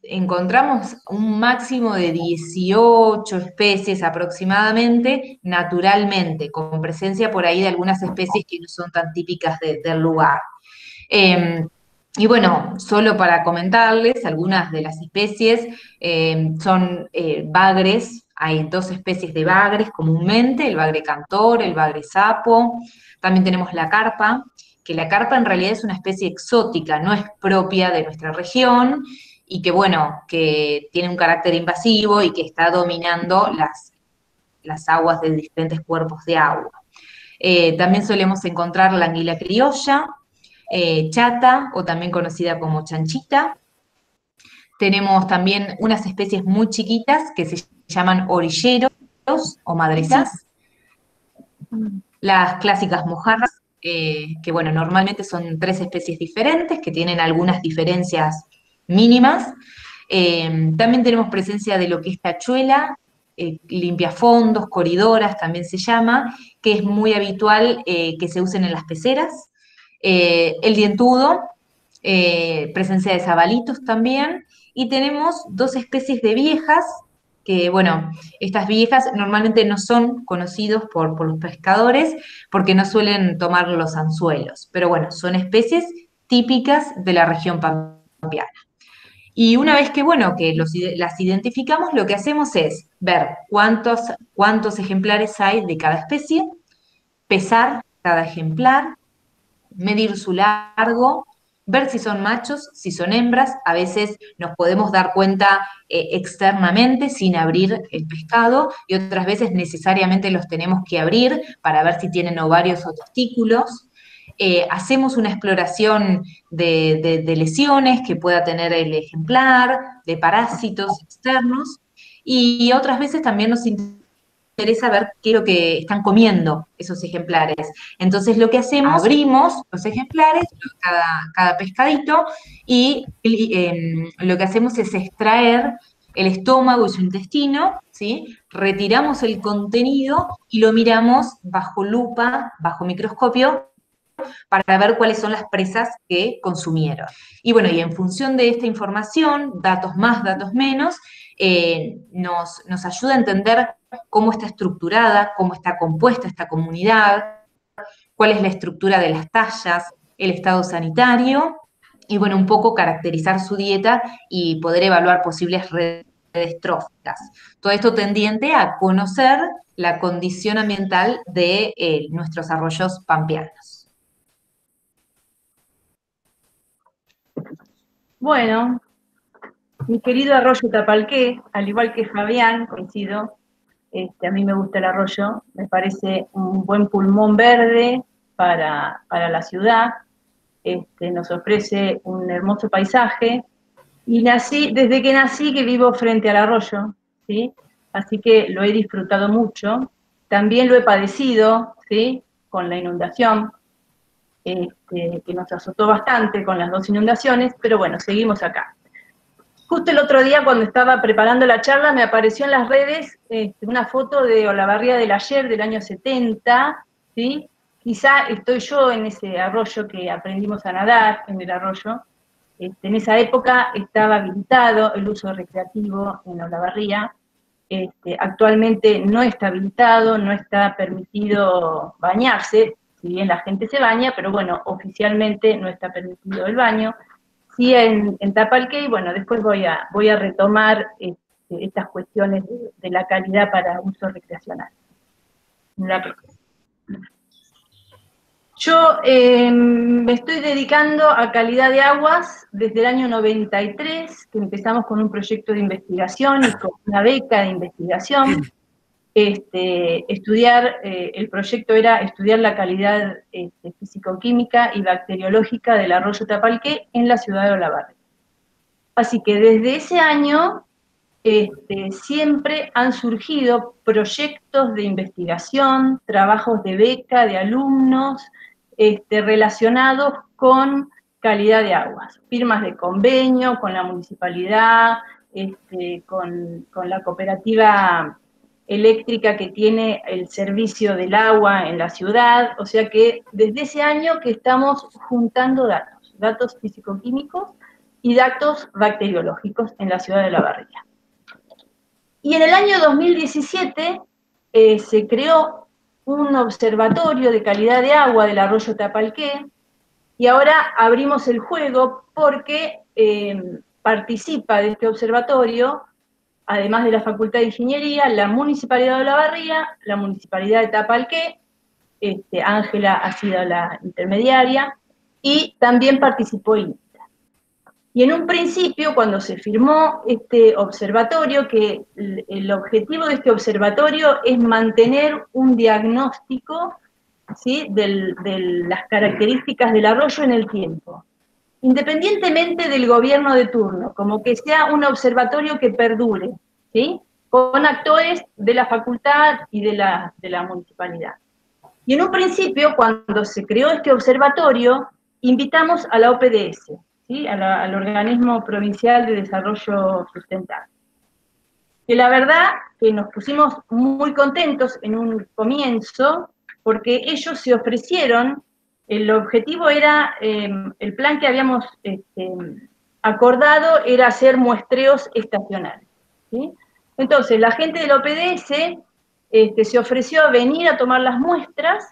encontramos un máximo de 18 especies aproximadamente, naturalmente, con presencia por ahí de algunas especies que no son tan típicas del lugar. Y bueno, solo para comentarles, algunas de las especies son bagres. Hay 2 especies de bagres comúnmente, el bagre cantor, el bagre sapo. También tenemos la carpa, que la carpa en realidad es una especie exótica, no es propia de nuestra región, y que, bueno, que tiene un carácter invasivo y que está dominando las aguas de diferentes cuerpos de agua. También solemos encontrar la anguila criolla, chata, o también conocida como chanchita. Tenemos también unas especies muy chiquitas que se llaman orilleros o madresas. Las clásicas mojarras, que, bueno, normalmente son 3 especies diferentes, que tienen algunas diferencias mínimas. También tenemos presencia de lo que es tachuela, limpiafondos, coridoras también se llama, que es muy habitual que se usen en las peceras. El dientudo, presencia de zabalitos también, y tenemos 2 especies de viejas, que, bueno, estas viejas normalmente no son conocidos por los pescadores porque no suelen tomar los anzuelos, pero bueno, son especies típicas de la región pampeana. Y una vez que, bueno, que las identificamos, lo que hacemos es ver cuántos ejemplares hay de cada especie, pesar cada ejemplar, medir su largo, ver si son machos, si son hembras. A veces nos podemos dar cuenta externamente sin abrir el pescado, y otras veces necesariamente los tenemos que abrir para ver si tienen ovarios o testículos. Hacemos una exploración de lesiones que pueda tener el ejemplar, de parásitos externos, y otras veces también nos interesa ver qué es lo que están comiendo esos ejemplares. Entonces lo que hacemos, abrimos los ejemplares, cada pescadito, y lo que hacemos es extraer el estómago y su intestino, ¿sí? Retiramos el contenido y lo miramos bajo lupa, bajo microscopio, para ver cuáles son las presas que consumieron. Y bueno, y en función de esta información, datos más, datos menos, nos ayuda a entender cómo está estructurada, cómo está compuesta esta comunidad, cuál es la estructura de las tallas, el estado sanitario, y bueno, un poco caracterizar su dieta y poder evaluar posibles redes tróficas. Todo esto tendiente a conocer la condición ambiental de nuestros arroyos pampeanos. Bueno, mi querido arroyo Tapalqué, al igual que Fabián, coincido, a mí me gusta el arroyo, me parece un buen pulmón verde para la ciudad, nos ofrece un hermoso paisaje, y desde que nací que vivo frente al arroyo, ¿sí? Así que lo he disfrutado mucho, también lo he padecido, ¿sí? Con la inundación, que nos azotó bastante con las 2 inundaciones, pero bueno, seguimos acá. Justo el otro día, cuando estaba preparando la charla, me apareció en las redes una foto de Olavarría del Ayer, del año 70, ¿sí? Quizá estoy yo en ese arroyo que aprendimos a nadar, en el arroyo. En esa época estaba habilitado el uso recreativo en Olavarría. Actualmente no está habilitado, no está permitido bañarse, si bien la gente se baña, pero bueno, oficialmente no está permitido el baño. Sí, en Tapalqué, y bueno, después voy a retomar estas cuestiones de la calidad para uso recreacional. Yo me estoy dedicando a calidad de aguas desde el año 93, que empezamos con un proyecto de investigación y con una beca de investigación. El proyecto era estudiar la calidad físico-química y bacteriológica del arroyo Tapalqué en la ciudad de Olavarría. Así que desde ese año siempre han surgido proyectos de investigación, trabajos de beca de alumnos relacionados con calidad de aguas, firmas de convenio con la municipalidad, con la cooperativa eléctrica que tiene el servicio del agua en la ciudad, o sea que desde ese año que estamos juntando datos físico-químicos y datos bacteriológicos en la ciudad de Olavarría. Y en el año 2017 se creó un observatorio de calidad de agua del arroyo Tapalqué, y ahora abrimos el juego porque participa de este observatorio, además de la Facultad de Ingeniería, la Municipalidad de Olavarría, la Municipalidad de Tapalqué, Ángela ha sido la intermediaria, y también participó el INTA. Y en un principio, cuando se firmó este observatorio, que el objetivo de este observatorio es mantener un diagnóstico, ¿sí?, de las características del arroyo en el tiempo, independientemente del gobierno de turno, como que sea un observatorio que perdure, ¿sí?, con actores de la facultad y de la municipalidad. Y en un principio, cuando se creó este observatorio, invitamos a la OPDS, ¿sí?, al Organismo Provincial de Desarrollo Sustentable. Que la verdad que nos pusimos muy contentos en un comienzo, porque ellos se ofrecieron, el objetivo era, el plan que habíamos acordado era hacer muestreos estacionales, ¿sí? Entonces, la gente del OPDS se ofreció a venir a tomar las muestras,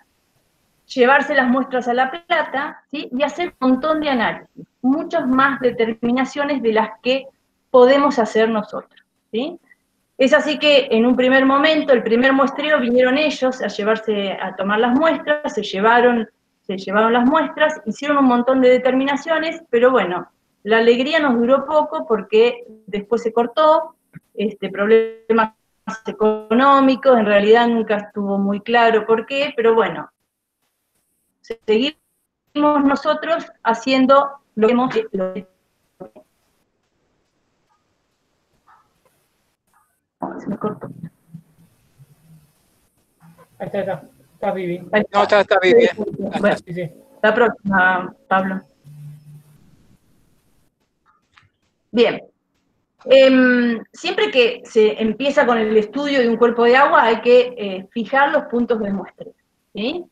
llevarse las muestras a La Plata, ¿sí?, y hacer un montón de análisis, muchas más determinaciones de las que podemos hacer nosotros, ¿sí? Es así que en un primer momento, el primer muestreo, vinieron ellos a tomar las muestras, se llevaron se llevaron las muestras, hicieron un montón de determinaciones, pero bueno, la alegría nos duró poco porque después se cortó, problemas económicos, en realidad nunca estuvo muy claro por qué, pero bueno, seguimos nosotros haciendo lo que hemos hecho. Se me cortó. Ahí está Vivi. No, está bien. Bueno, Sí, sí. la próxima, Pablo. Bien. Siempre que se empieza con el estudio de un cuerpo de agua hay que fijar los puntos de muestreo, ¿sí?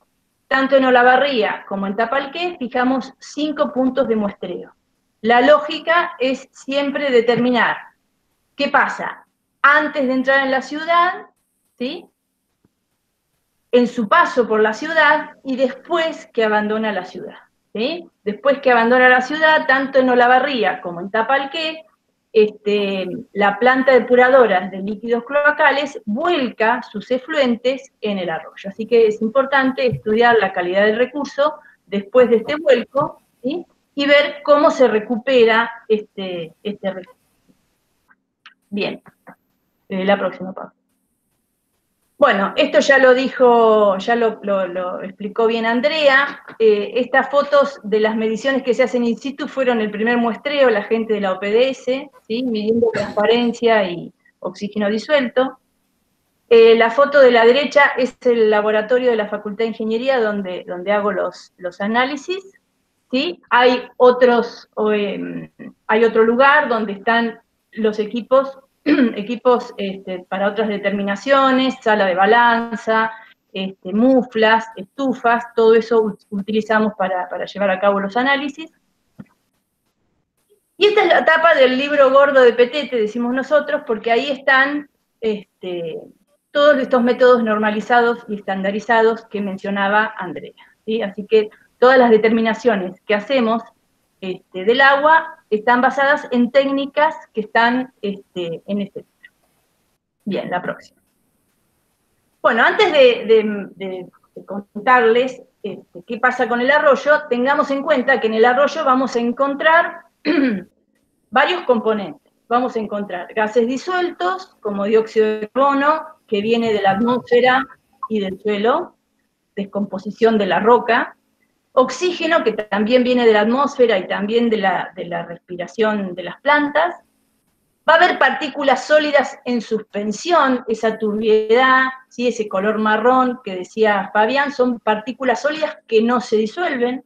Tanto en Olavarría como en Tapalqué fijamos 5 puntos de muestreo. La lógica es siempre determinar qué pasa antes de entrar en la ciudad, ¿sí? En su paso por la ciudad y después que abandona la ciudad, ¿sí? Después que abandona la ciudad, tanto en Olavarría como en Tapalqué, la planta depuradora de líquidos cloacales vuelca sus efluentes en el arroyo. Así que es importante estudiar la calidad del recurso después de este vuelco, ¿sí? Y ver cómo se recupera este recurso. Bien, la próxima parte. Bueno, esto ya lo dijo, ya lo explicó bien Andrea. Estas fotos de las mediciones que se hacen in situ fueron el primer muestreo, la gente de la OPDS, ¿sí? Midiendo transparencia y oxígeno disuelto. La foto de la derecha es el laboratorio de la Facultad de Ingeniería donde hago los análisis, ¿sí? Hay otro lugar donde están los equipos para otras determinaciones, sala de balanza, muflas, estufas, todo eso utilizamos para llevar a cabo los análisis. Y esta es la tapa del libro gordo de Petete, decimos nosotros, porque ahí están todos estos métodos normalizados y estandarizados que mencionaba Andrea, ¿sí? Así que todas las determinaciones que hacemos del agua están basadas en técnicas que están en este libro. Bien, la próxima. Bueno, antes de contarles qué pasa con el arroyo, tengamos en cuenta que en el arroyo vamos a encontrar varios componentes. Vamos a encontrar gases disueltos, como dióxido de carbono, que viene de la atmósfera y del suelo, descomposición de la roca, oxígeno, que también viene de la atmósfera y también de la respiración de las plantas. Va a haber partículas sólidas en suspensión, esa turbiedad, ¿sí? Ese color marrón que decía Fabián, son partículas sólidas que no se disuelven.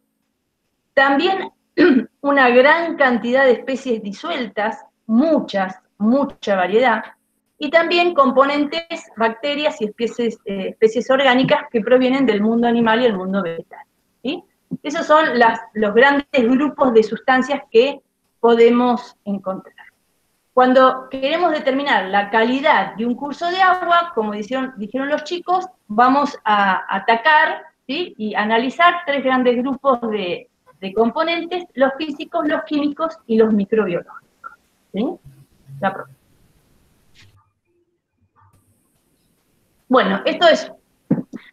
También una gran cantidad de especies disueltas, mucha variedad, y también componentes, bacterias y especies orgánicas que provienen del mundo animal y el mundo vegetal, ¿sí? Esos son los grandes grupos de sustancias que podemos encontrar. Cuando queremos determinar la calidad de un curso de agua, como dijeron los chicos, vamos a atacar, ¿sí? Y analizar 3 grandes grupos de componentes: los físicos, los químicos y los microbiológicos, ¿sí? La próxima. Bueno, esto es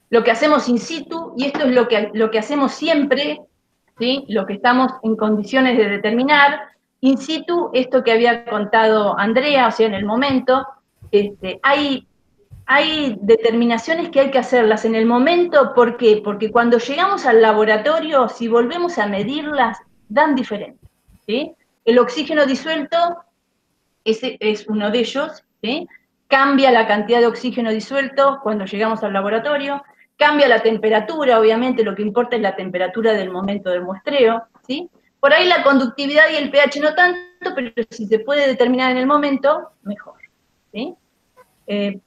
lo que hacemos in situ y esto es lo que hacemos siempre, ¿sí? Lo que estamos en condiciones de determinar. In situ, esto que había contado Andrea, o sea, en el momento, hay determinaciones que hay que hacerlas en el momento. ¿Por qué? Porque cuando llegamos al laboratorio, si volvemos a medirlas, dan diferente, ¿sí? El oxígeno disuelto ese es uno de ellos, ¿sí? Cambia la cantidad de oxígeno disuelto cuando llegamos al laboratorio, cambia la temperatura, obviamente lo que importa es la temperatura del momento del muestreo, ¿sí? Por ahí la conductividad y el pH no tanto, pero si se puede determinar en el momento, mejor, ¿sí? De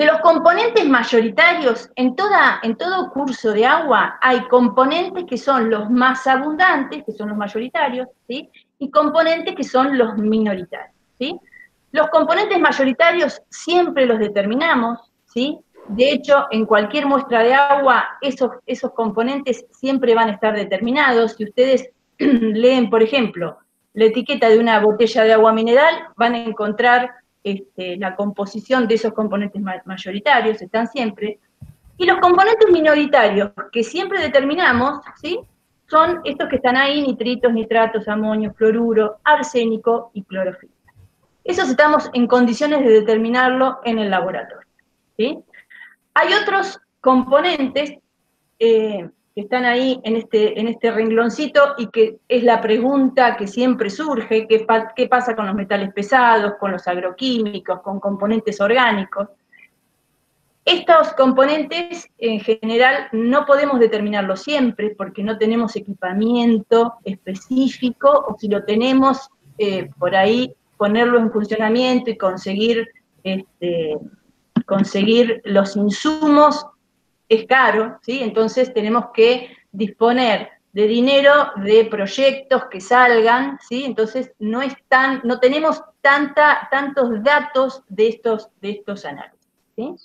los componentes mayoritarios, en todo curso de agua hay componentes que son los más abundantes, que son los mayoritarios, ¿sí? Y componentes que son los minoritarios, ¿sí? Los componentes mayoritarios siempre los determinamos, ¿sí? De hecho, en cualquier muestra de agua, esos componentes siempre van a estar determinados. Si ustedes leen, por ejemplo, la etiqueta de una botella de agua mineral, van a encontrar la composición de esos componentes mayoritarios, están siempre. Y los componentes minoritarios que siempre determinamos, ¿sí? Son estos que están ahí, nitritos, nitratos, amonio, fluoruro, arsénico y clorofila. Esos estamos en condiciones de determinarlo en el laboratorio, ¿sí? Hay otros componentes que están ahí en este rengloncito y que es la pregunta que siempre surge, ¿qué pasa con los metales pesados, con los agroquímicos, con componentes orgánicos? Estos componentes, en general, no podemos determinarlos siempre porque no tenemos equipamiento específico, o si lo tenemos, por ahí ponerlo en funcionamiento y conseguir los insumos es caro, ¿sí? Entonces tenemos que disponer de dinero, de proyectos que salgan, ¿sí? Entonces no tenemos tantos datos de estos análisis, ¿sí?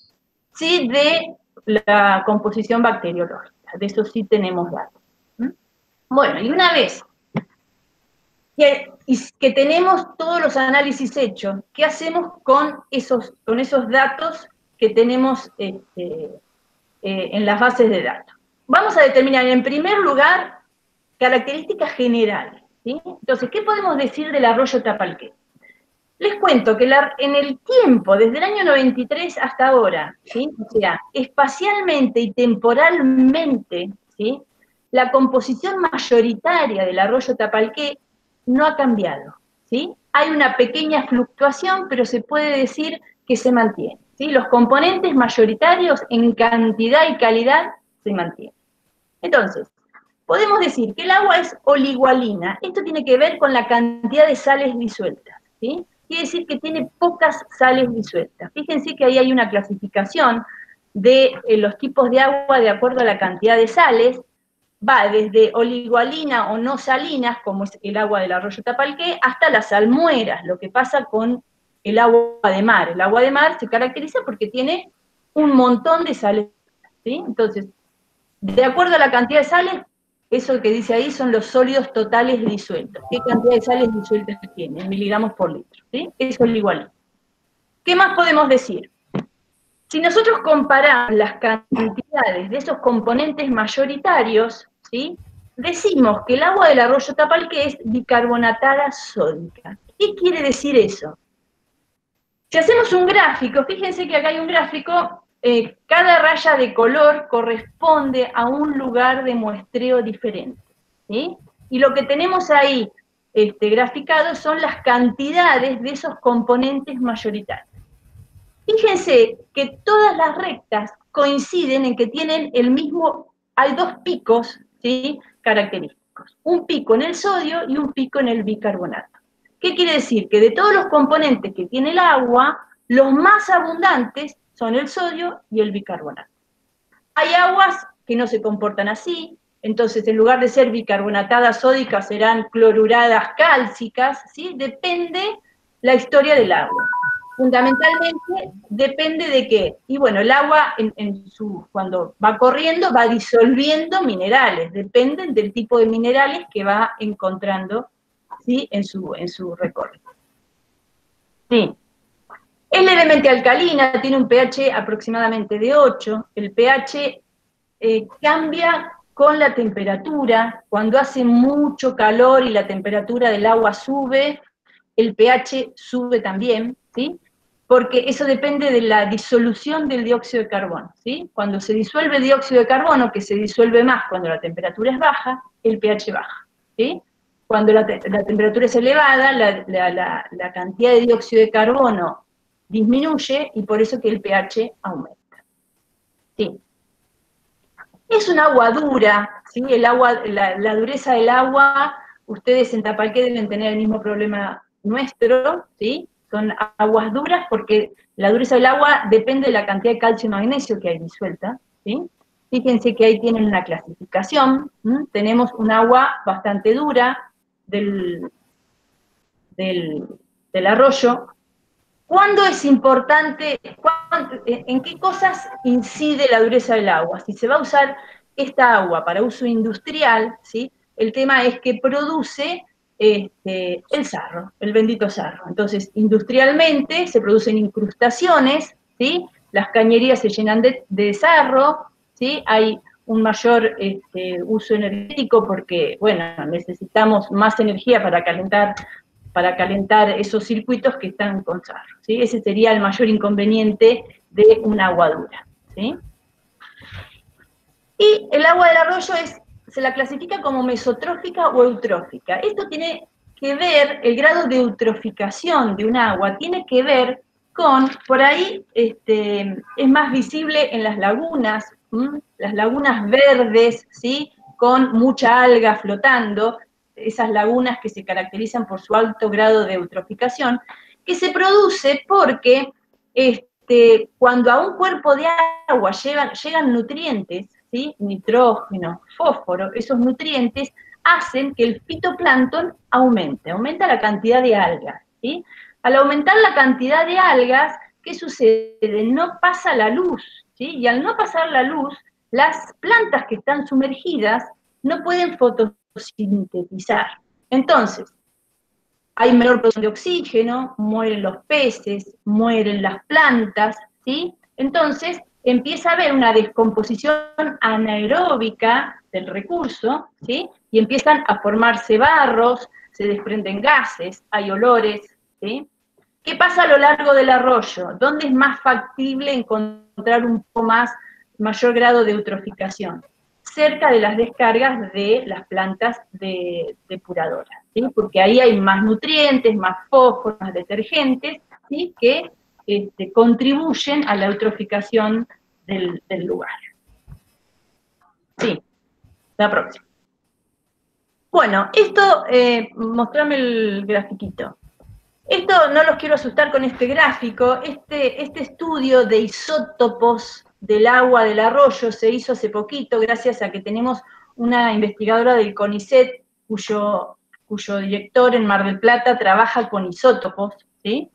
Sí, de la composición bacteriológica, de eso sí tenemos datos. Bueno, y una vez que tenemos todos los análisis hechos, ¿qué hacemos con esos datos que tenemos en las bases de datos? Vamos a determinar, en primer lugar, características generales, ¿sí? Entonces, ¿qué podemos decir del arroyo Tapalqué? Les cuento que en el tiempo, desde el año 93 hasta ahora, ¿sí? O sea, espacialmente y temporalmente, ¿sí? La composición mayoritaria del arroyo Tapalqué no ha cambiado, ¿sí? Hay una pequeña fluctuación, pero se puede decir que se mantiene, ¿sí? Los componentes mayoritarios en cantidad y calidad se mantienen. Entonces, podemos decir que el agua es oligoalina. Esto tiene que ver con la cantidad de sales disueltas, ¿sí? Quiere decir que tiene pocas sales disueltas. Fíjense que ahí hay una clasificación de los tipos de agua de acuerdo a la cantidad de sales. Va desde oligoalina o no salinas, como es el agua del arroyo Tapalqué, hasta las salmueras, lo que pasa con el agua de mar. El agua de mar se caracteriza porque tiene un montón de sales, ¿sí? Entonces, de acuerdo a la cantidad de sales, eso que dice ahí son los sólidos totales disueltos. ¿Qué cantidad de sales disueltas tiene? En miligramos por litro, ¿sí? Eso es igual. ¿Qué más podemos decir? Si nosotros comparamos las cantidades de esos componentes mayoritarios, ¿sí? Decimos que el agua del arroyo Tapalqué es bicarbonatada sódica. ¿Qué quiere decir eso? Si hacemos un gráfico, fíjense que acá hay un gráfico, cada raya de color corresponde a un lugar de muestreo diferente, ¿sí? Y lo que tenemos ahí graficado son las cantidades de esos componentes mayoritarios. Fíjense que todas las rectas coinciden en que tienen hay dos picos, ¿sí? Característicos. Un pico en el sodio y un pico en el bicarbonato. ¿Qué quiere decir? Que de todos los componentes que tiene el agua, los más abundantes son el sodio y el bicarbonato. Hay aguas que no se comportan así, entonces en lugar de ser bicarbonatadas sódicas serán cloruradas cálcicas, ¿sí? Depende la historia del agua. Fundamentalmente depende de qué. Y bueno, el agua cuando va corriendo va disolviendo minerales, dependen del tipo de minerales que va encontrando, ¿sí? en su recorrido. Sí. Es levemente alcalina, tiene un pH aproximadamente de 8. El pH cambia con la temperatura. Cuando hace mucho calor y la temperatura del agua sube, el pH sube también, ¿sí? Porque eso depende de la disolución del dióxido de carbono, ¿sí? Cuando se disuelve el dióxido de carbono, que se disuelve más cuando la temperatura es baja, el pH baja, ¿sí? Cuando la temperatura es elevada, la cantidad de dióxido de carbono disminuye y por eso que el pH aumenta. ¿Sí? Es un agua dura, ¿sí? La dureza del agua, ustedes en Tapalqué deben tener el mismo problema nuestro, ¿sí? Son aguas duras porque la dureza del agua depende de la cantidad de calcio y magnesio que hay disuelta, ¿sí? Fíjense que ahí tienen una clasificación, ¿sí? Tenemos un agua bastante dura del arroyo. ¿Cuándo es importante, en qué cosas incide la dureza del agua? Si se va a usar esta agua para uso industrial, ¿sí? El tema es que produce el sarro, el bendito sarro. Entonces, industrialmente se producen incrustaciones, ¿sí? las cañerías se llenan de sarro, ¿sí? Hay un mayor uso energético porque, bueno, necesitamos más energía para calentar esos circuitos que están con sarro, ¿sí? Ese sería el mayor inconveniente de un agua dura, ¿sí? Y el agua del arroyo se la clasifica como mesotrófica o eutrófica. Esto tiene que ver, el grado de eutroficación de un agua tiene que ver con, por ahí es más visible en las lagunas verdes, ¿sí? Con mucha alga flotando, esas lagunas que se caracterizan por su alto grado de eutroficación, que se produce porque cuando a un cuerpo de agua llegan nutrientes, ¿sí? Nitrógeno, fósforo, esos nutrientes hacen que el fitoplancton aumenta la cantidad de algas, ¿sí? Al aumentar la cantidad de algas, ¿qué sucede? No pasa la luz, ¿sí? Y al no pasar la luz, las plantas que están sumergidas no pueden fotosintetizar. Entonces, hay menor producción de oxígeno, mueren los peces, mueren las plantas, ¿sí? Entonces, empieza a haber una descomposición anaeróbica del recurso, ¿sí? Y empiezan a formarse barros, se desprenden gases, hay olores, ¿sí? ¿Qué pasa a lo largo del arroyo? ¿Dónde es más factible encontrar un poco mayor grado de eutroficación? Cerca de las descargas de las plantas depuradoras, ¿sí? Porque ahí hay más nutrientes, más fósforo, más detergentes, ¿sí? Que contribuyen a la eutroficación del lugar. Sí, la próxima. Bueno, esto, mostrame el grafiquito. Esto no los quiero asustar con este gráfico, este estudio de isótopos del agua del arroyo se hizo hace poquito, gracias a que tenemos una investigadora del CONICET, cuyo director en Mar del Plata trabaja con isótopos, ¿sí?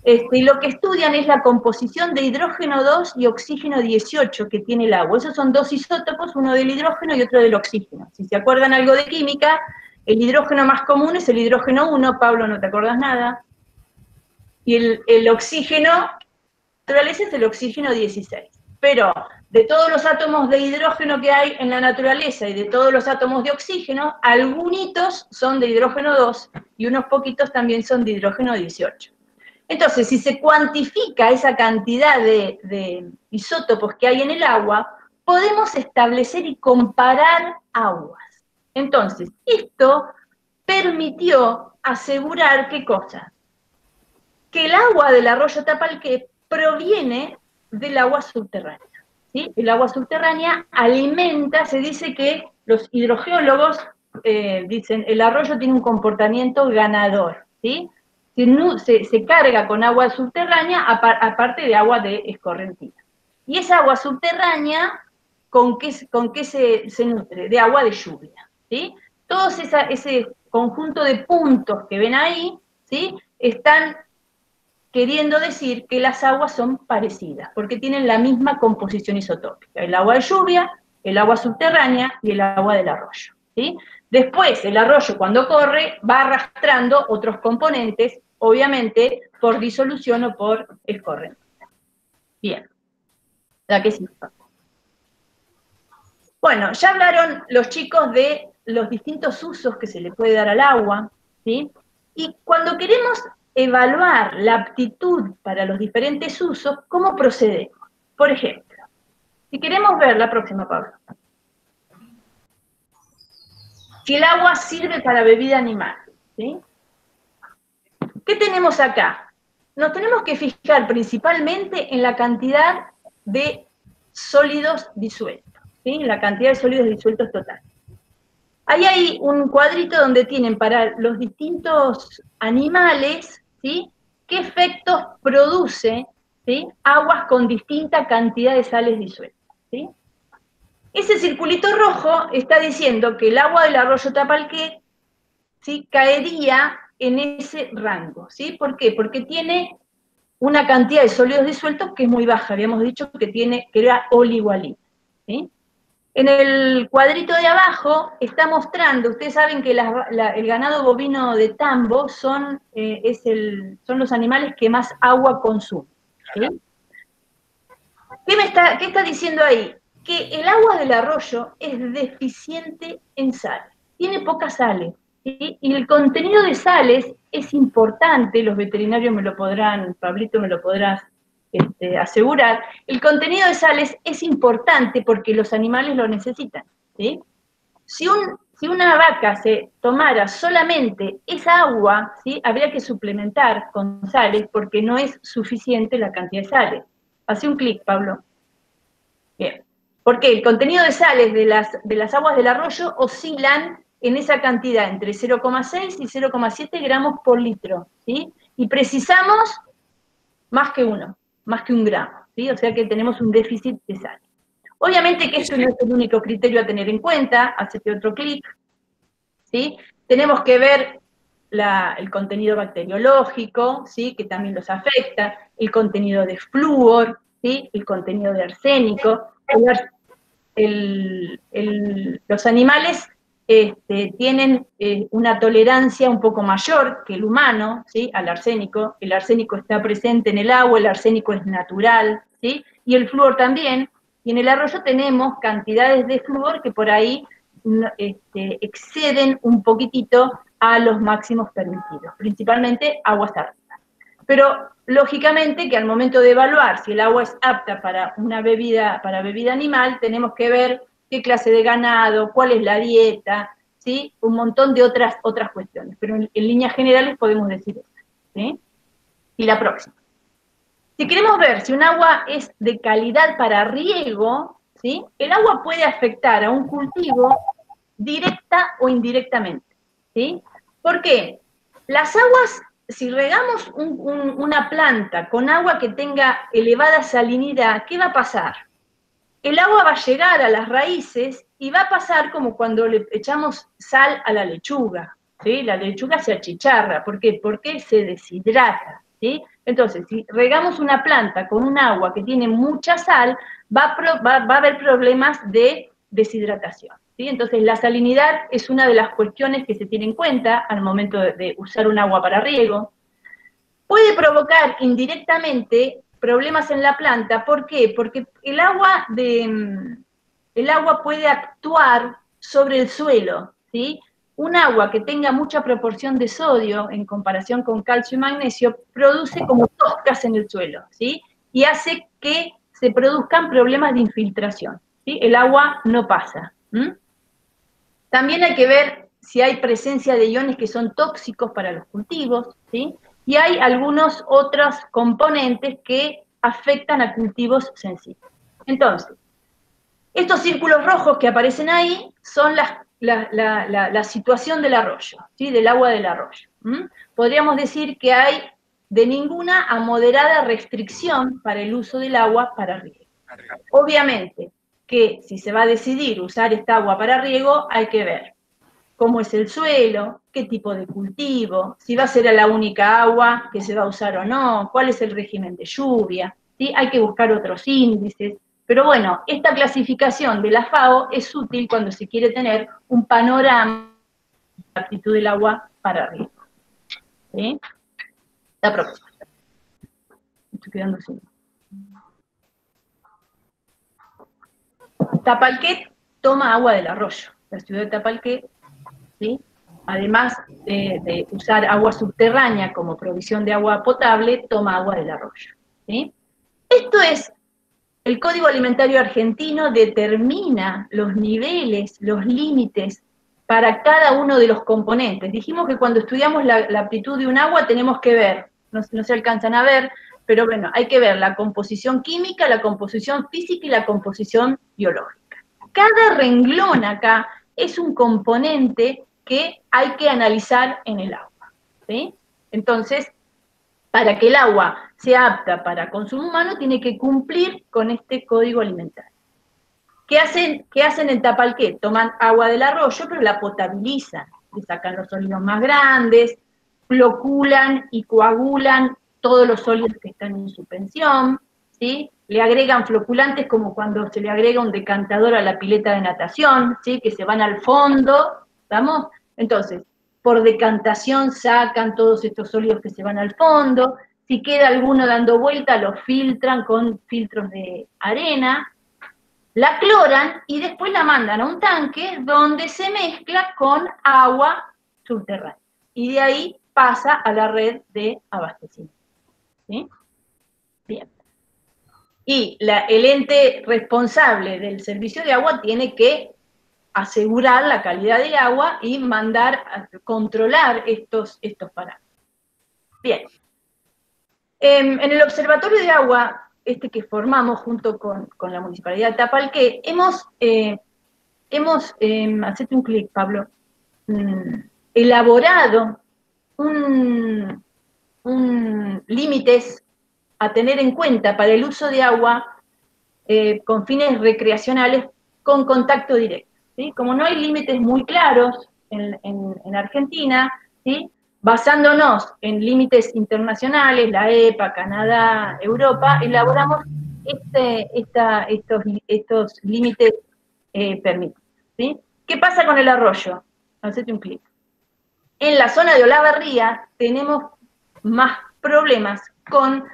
Y lo que estudian es la composición de hidrógeno 2 y oxígeno 18 que tiene el agua. Esos son dos isótopos, uno del hidrógeno y otro del oxígeno. Si se acuerdan algo de química, el hidrógeno más común es el hidrógeno 1, Pablo, no te acordás nada. Y el oxígeno, naturaleza es el oxígeno 16. Pero de todos los átomos de hidrógeno que hay en la naturaleza y de todos los átomos de oxígeno, algunos son de hidrógeno 2 y unos poquitos también son de hidrógeno 18. Entonces, si se cuantifica esa cantidad de isótopos que hay en el agua, podemos establecer y comparar aguas. Entonces, esto permitió asegurar, ¿qué cosa? Que el agua del arroyo Tapalqué proviene del agua subterránea, ¿sí? El agua subterránea alimenta, se dice que los hidrogeólogos dicen, el arroyo tiene un comportamiento ganador, ¿sí? Se carga con agua subterránea, aparte de agua de escorrentina. Y esa agua subterránea, ¿con qué se nutre? De agua de lluvia, ¿sí? Todo ese conjunto de puntos que ven ahí, ¿sí? Están queriendo decir que las aguas son parecidas, porque tienen la misma composición isotópica. El agua de lluvia, el agua subterránea y el agua del arroyo, ¿sí? Después, el arroyo cuando corre va arrastrando otros componentes, obviamente por disolución o por escorrentina. Bien. ¿La que sí? Bueno, ya hablaron los chicos de los distintos usos que se le puede dar al agua, ¿sí? Y cuando queremos evaluar la aptitud para los diferentes usos, ¿cómo procedemos? Por ejemplo, si queremos ver la próxima, Pablo, si el agua sirve para bebida animal, ¿sí? ¿Qué tenemos acá? Nos tenemos que fijar principalmente en la cantidad de sólidos disueltos, ¿sí? La cantidad de sólidos disueltos total. Ahí hay un cuadrito donde tienen para los distintos animales, ¿sí? ¿Qué efectos produce, ¿sí? Aguas con distinta cantidad de sales disueltas, ¿sí? Ese circulito rojo está diciendo que el agua del arroyo Tapalqué, ¿sí? Caería en ese rango, ¿sí? ¿Por qué? Porque tiene una cantidad de sólidos disueltos que es muy baja, habíamos dicho que era oligualina, ¿sí? En el cuadrito de abajo está mostrando, ustedes saben que el ganado bovino de tambo son los animales que más agua consumen, ¿sí? ¿Qué está diciendo ahí? Que el agua del arroyo es deficiente en sal, tiene pocas sales, ¿sí? Y el contenido de sales es importante, los veterinarios me lo podrán, Pablito me lo podrás asegurar, el contenido de sales es importante porque los animales lo necesitan, ¿sí? Si una vaca se tomara solamente esa agua, ¿sí? Habría que suplementar con sales porque no es suficiente la cantidad de sales. Hace un clic, Pablo. Bien. Porque el contenido de sales de las aguas del arroyo oscilan en esa cantidad, entre 0,6 y 0,7 gramos por litro, ¿sí? Y precisamos más que un gramo, ¿sí? O sea que tenemos un déficit de sal. Obviamente que esto no es el único criterio a tener en cuenta, hacete otro clic, ¿sí? Tenemos que ver el contenido bacteriológico, ¿sí? Que también los afecta, el contenido de flúor, ¿sí? El contenido de arsénico. Los animales tienen una tolerancia un poco mayor que el humano, ¿sí? Al arsénico. El arsénico está presente en el agua, el arsénico es natural, ¿sí? Y el flúor también. Y en el arroyo tenemos cantidades de flúor que por ahí exceden un poquitito a los máximos permitidos, principalmente aguas arriba. Pero, lógicamente, que al momento de evaluar si el agua es apta para una bebida animal, tenemos que ver qué clase de ganado, cuál es la dieta, ¿sí? Un montón de otras cuestiones. Pero en líneas generales podemos decir eso, ¿sí? Y la próxima. Si queremos ver si un agua es de calidad para riego, ¿sí? El agua puede afectar a un cultivo directa o indirectamente, ¿sí? ¿Por qué? Las aguas, si regamos una planta con agua que tenga elevada salinidad, ¿qué va a pasar? El agua va a llegar a las raíces y va a pasar como cuando le echamos sal a la lechuga, ¿sí? La lechuga se achicharra, ¿por qué? Porque se deshidrata, ¿sí? Entonces, si regamos una planta con un agua que tiene mucha sal, va a haber problemas de deshidratación, ¿sí? Entonces, la salinidad es una de las cuestiones que se tiene en cuenta al momento de usar un agua para riego. Puede provocar indirectamente problemas en la planta, ¿por qué? Porque el agua puede actuar sobre el suelo, ¿sí? Un agua que tenga mucha proporción de sodio en comparación con calcio y magnesio produce como toscas en el suelo, ¿sí? Y hace que se produzcan problemas de infiltración, ¿sí? El agua no pasa. También hay que ver si hay presencia de iones que son tóxicos para los cultivos, ¿sí? Y hay algunos otros componentes que afectan a cultivos sensibles. Entonces, estos círculos rojos que aparecen ahí son la situación del arroyo, ¿sí? Del agua del arroyo. Podríamos decir que hay de ninguna a moderada restricción para el uso del agua para riego. Obviamente que si se va a decidir usar esta agua para riego, hay que ver cómo es el suelo, qué tipo de cultivo, si va a ser la única agua que se va a usar o no, cuál es el régimen de lluvia, ¿sí? Hay que buscar otros índices. Pero bueno, esta clasificación de la FAO es útil cuando se quiere tener un panorama de la aptitud del agua para riego. ¿Sí? La próxima. Estoy quedando sin. Tapalqué toma agua del arroyo. La ciudad de Tapalqué, ¿sí? Además de usar agua subterránea como provisión de agua potable, toma agua del arroyo, ¿sí? Esto es, el Código Alimentario Argentino determina los niveles, los límites para cada uno de los componentes. Dijimos que cuando estudiamos la aptitud de un agua tenemos que ver, no se alcanzan a ver, pero bueno, hay que ver la composición química, la composición física y la composición biológica. Cada renglón acá es un componente que hay que analizar en el agua, ¿sí? Entonces, para que el agua sea apta para consumo humano, tiene que cumplir con este código alimentario. ¿Qué hacen en Tapalqué? Toman agua del arroyo, pero la potabilizan, le sacan los sólidos más grandes, floculan y coagulan todos los sólidos que están en suspensión, ¿sí? Le agregan floculantes como cuando se le agrega un decantador a la pileta de natación, ¿sí? Que se van al fondo, ¿estamos? Entonces, por decantación sacan todos estos sólidos que se van al fondo, Si queda alguno dando vuelta, lo filtran con filtros de arena, la cloran y después la mandan a un tanque donde se mezcla con agua subterránea. Y de ahí pasa a la red de abastecimiento. ¿Sí? Bien. Y el ente responsable del servicio de agua tiene que asegurar la calidad del agua y mandar a controlar estos parámetros. Bien. En el Observatorio de Agua, que formamos junto con la Municipalidad de Tapalqué, hacete un clic, Pablo, elaborado límites a tener en cuenta para el uso de agua con fines recreacionales con contacto directo. ¿Sí? Como no hay límites muy claros en Argentina, ¿sí? Basándonos en límites internacionales, la EPA, Canadá, Europa, elaboramos estos límites permitidos. ¿Sí? ¿Qué pasa con el arroyo? Hacete un clic. En la zona de Olavarría tenemos más problemas con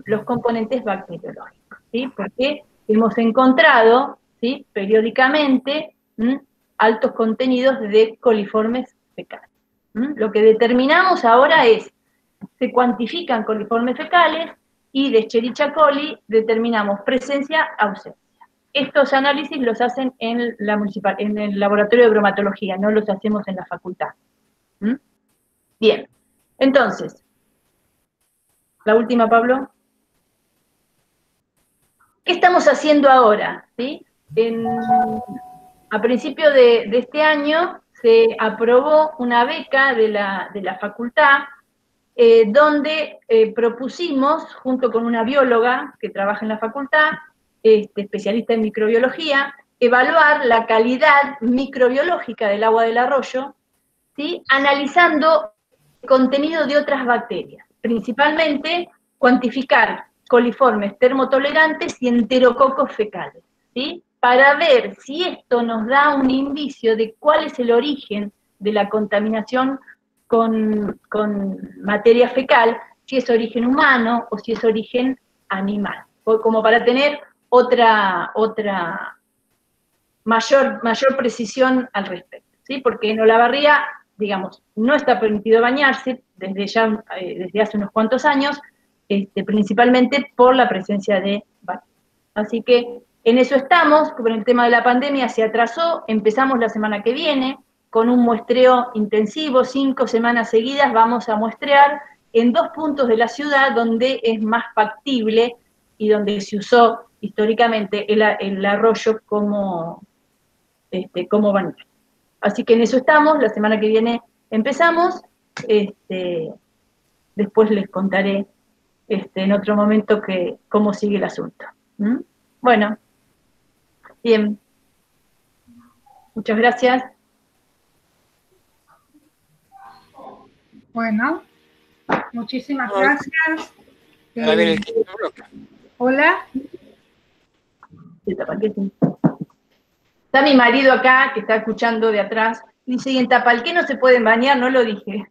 los componentes bacteriológicos, ¿sí? Porque hemos encontrado, ¿sí?, periódicamente altos contenidos de coliformes fecales. Lo que determinamos ahora es, se cuantifican coliformes fecales y de Escherichia coli determinamos presencia, ausencia. Estos análisis los hacen en el laboratorio de bromatología, no los hacemos en la facultad. Bien, entonces, la última, Pablo. ¿Qué estamos haciendo ahora? ¿Sí? A principio de este año se aprobó una beca de la facultad donde propusimos, junto con una bióloga que trabaja en la facultad, especialista en microbiología, evaluar la calidad microbiológica del agua del arroyo, ¿sí?, analizando el contenido de otras bacterias, principalmente cuantificar coliformes termotolerantes y enterococos fecales, ¿sí?, para ver si esto nos da un indicio de cuál es el origen de la contaminación con materia fecal, si es origen humano o si es origen animal, como para tener otra mayor precisión al respecto, ¿sí? Porque en Olavarría, digamos, no está permitido bañarse desde hace unos cuantos años, principalmente por la presencia de bacterias. Así que en eso estamos, con el tema de la pandemia se atrasó, empezamos la semana que viene con un muestreo intensivo, 5 semanas seguidas vamos a muestrear en 2 puntos de la ciudad donde es más factible y donde se usó históricamente el arroyo como bañera. Así que en eso estamos, la semana que viene empezamos, después les contaré en otro momento cómo sigue el asunto. Bueno, bien, muchas gracias. Bueno, muchísimas gracias. Ahora viene el quinto bloque. Hola. Está mi marido acá, que está escuchando de atrás, y dice, ¿y en Tapalqué no se pueden bañar? No lo dije.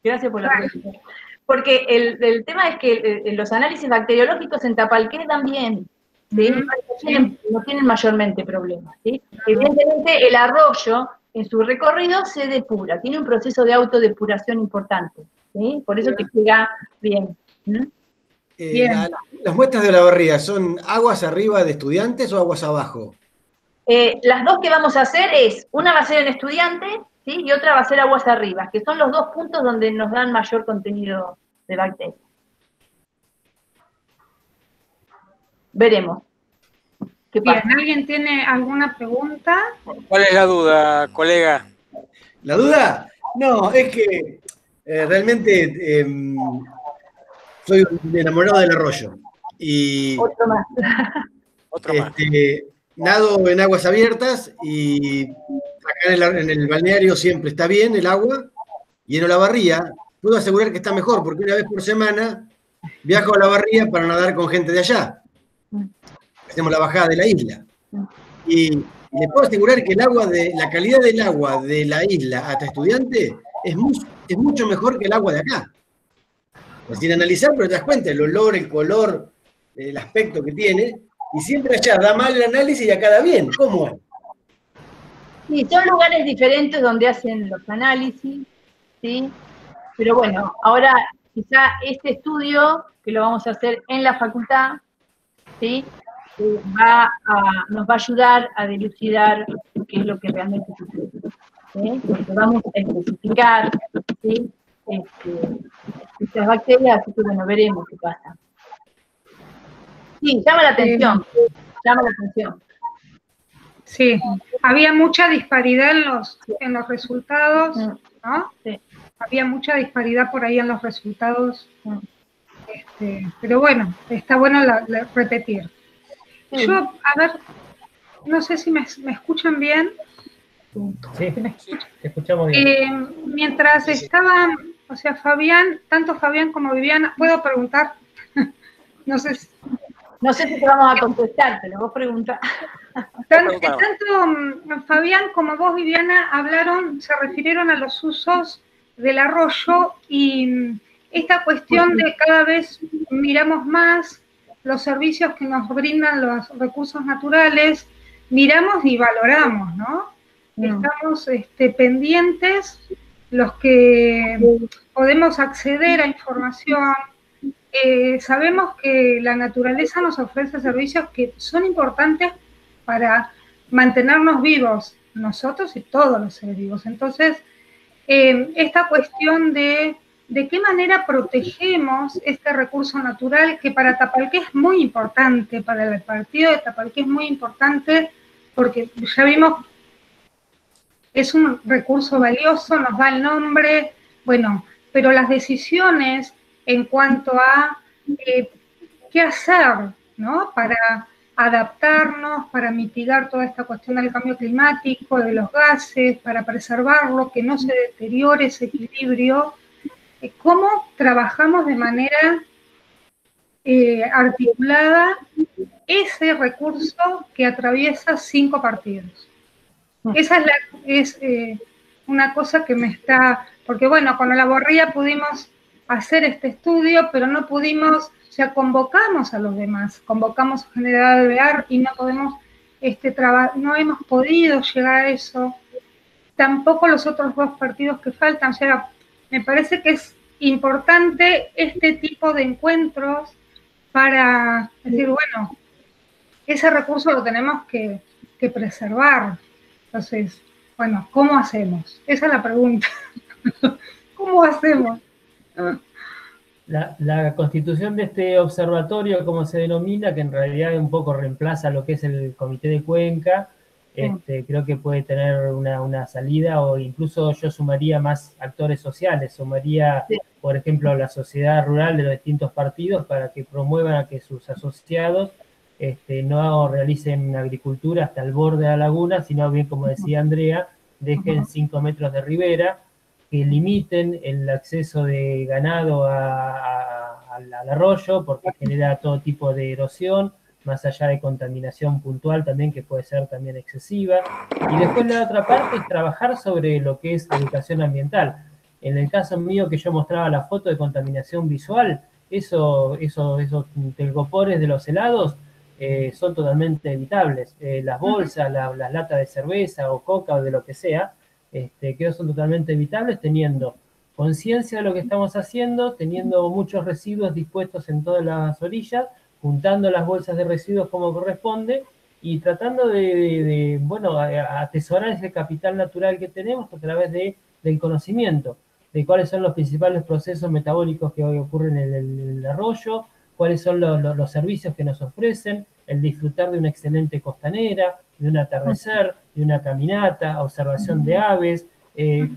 Gracias por la pregunta. Porque el tema es que los análisis bacteriológicos en Tapalqué dan bien, ¿sí? No tienen mayormente problemas, ¿sí? Evidentemente el arroyo en su recorrido se depura, tiene un proceso de autodepuración importante, ¿sí? Por eso que llega bien. Bien. ¿Las muestras de Olavarría son aguas arriba de Estudiantes o aguas abajo? Las dos que vamos a hacer una va a ser en Estudiantes, ¿sí?, y otra va a ser aguas arriba, que son los 2 puntos donde nos dan mayor contenido de bacterias. Veremos. ¿Qué pasa? Bien, ¿alguien tiene alguna pregunta? ¿Cuál es la duda, colega? ¿La duda? No, es que realmente soy un enamorado del arroyo. Y otro más. Otro más. Nado en aguas abiertas y acá en el balneario siempre está bien el agua, y en Olavarría puedo asegurar que está mejor, porque una vez por semana viajo a Olavarría para nadar con gente de allá. Hacemos la bajada de la isla. Y les puedo asegurar que la calidad del agua de la isla hasta Estudiante es mucho mejor que el agua de acá. sin analizar, pero te das cuenta, el olor, el color, el aspecto que tiene, y siempre allá da mal el análisis y acá da bien. ¿Cómo es? Sí, son lugares diferentes donde hacen los análisis, ¿sí? Pero bueno, ahora quizá este estudio, que lo vamos a hacer en la facultad, ¿sí? Nos va a ayudar a dilucidar qué es lo que realmente sucede, ¿sí? Porque vamos a especificar, ¿sí? Estas bacterias, así que bueno, veremos qué pasa. Sí, llama la atención, llama la atención. Sí, había mucha disparidad en los resultados, ¿no? Sí. Había mucha disparidad por ahí en los resultados, pero bueno, está bueno repetir. Sí. Yo, a ver, no sé si me escuchan bien. Sí, te escuchamos bien. Mientras estaban, o sea, Fabián, tanto Fabián como Viviana, ¿puedo preguntar? No sé si te vamos a contestar, pero vos preguntás. Tanto Fabián como vos, Viviana, se refirieron a los usos del arroyo y esta cuestión de cada vez miramos más los servicios que nos brindan los recursos naturales, miramos y valoramos, ¿no? Estamos pendientes, los que podemos acceder a información. Sabemos que la naturaleza nos ofrece servicios que son importantes para mantenernos vivos, nosotros y todos los seres vivos. Entonces, esta cuestión de qué manera protegemos este recurso natural, que para Tapalqué es muy importante, para el partido de Tapalqué es muy importante, porque ya vimos, es un recurso valioso, nos da el nombre, bueno, pero las decisiones en cuanto a qué hacer, ¿no? Para adaptarnos, para mitigar toda esta cuestión del cambio climático, de los gases, para preservarlo, que no se deteriore ese equilibrio. ¿Cómo trabajamos de manera articulada ese recurso que atraviesa 5 partidos? Esa es una cosa que me está... Porque bueno, con la Borría pudimos hacer este estudio, pero no pudimos, o sea, convocamos a los demás, convocamos a General Alvear y no podemos, no hemos podido llegar a eso, tampoco los otros 2 partidos que faltan, o sea, me parece que es importante este tipo de encuentros para decir, bueno, ese recurso lo tenemos que preservar. Entonces, bueno, ¿cómo hacemos? Esa es la pregunta. ¿Cómo hacemos? La constitución de este observatorio, como se denomina, que en realidad un poco reemplaza lo que es el Comité de Cuenca, creo que puede tener una salida, o incluso yo sumaría más actores sociales, sumaría, por ejemplo, la sociedad rural de los distintos partidos para que promuevan a que sus asociados no realicen agricultura hasta el borde de la laguna, sino bien, como decía Andrea, dejen 5 metros de ribera, que limiten el acceso de ganado al arroyo, porque genera todo tipo de erosión, más allá de contaminación puntual también, que puede ser también excesiva. Y después la otra parte es trabajar sobre lo que es educación ambiental. En el caso mío, que yo mostraba la foto de contaminación visual, esos telgopores de los helados son totalmente evitables. Las bolsas, las latas de cerveza o coca o de lo que sea, que son totalmente evitables, teniendo conciencia de lo que estamos haciendo, teniendo muchos residuos dispuestos en todas las orillas, juntando las bolsas de residuos como corresponde y tratando de atesorar ese capital natural que tenemos a través del conocimiento de cuáles son los principales procesos metabólicos que hoy ocurren en el arroyo, cuáles son los servicios que nos ofrecen, el disfrutar de una excelente costanera, de un atardecer, de una caminata, observación de aves,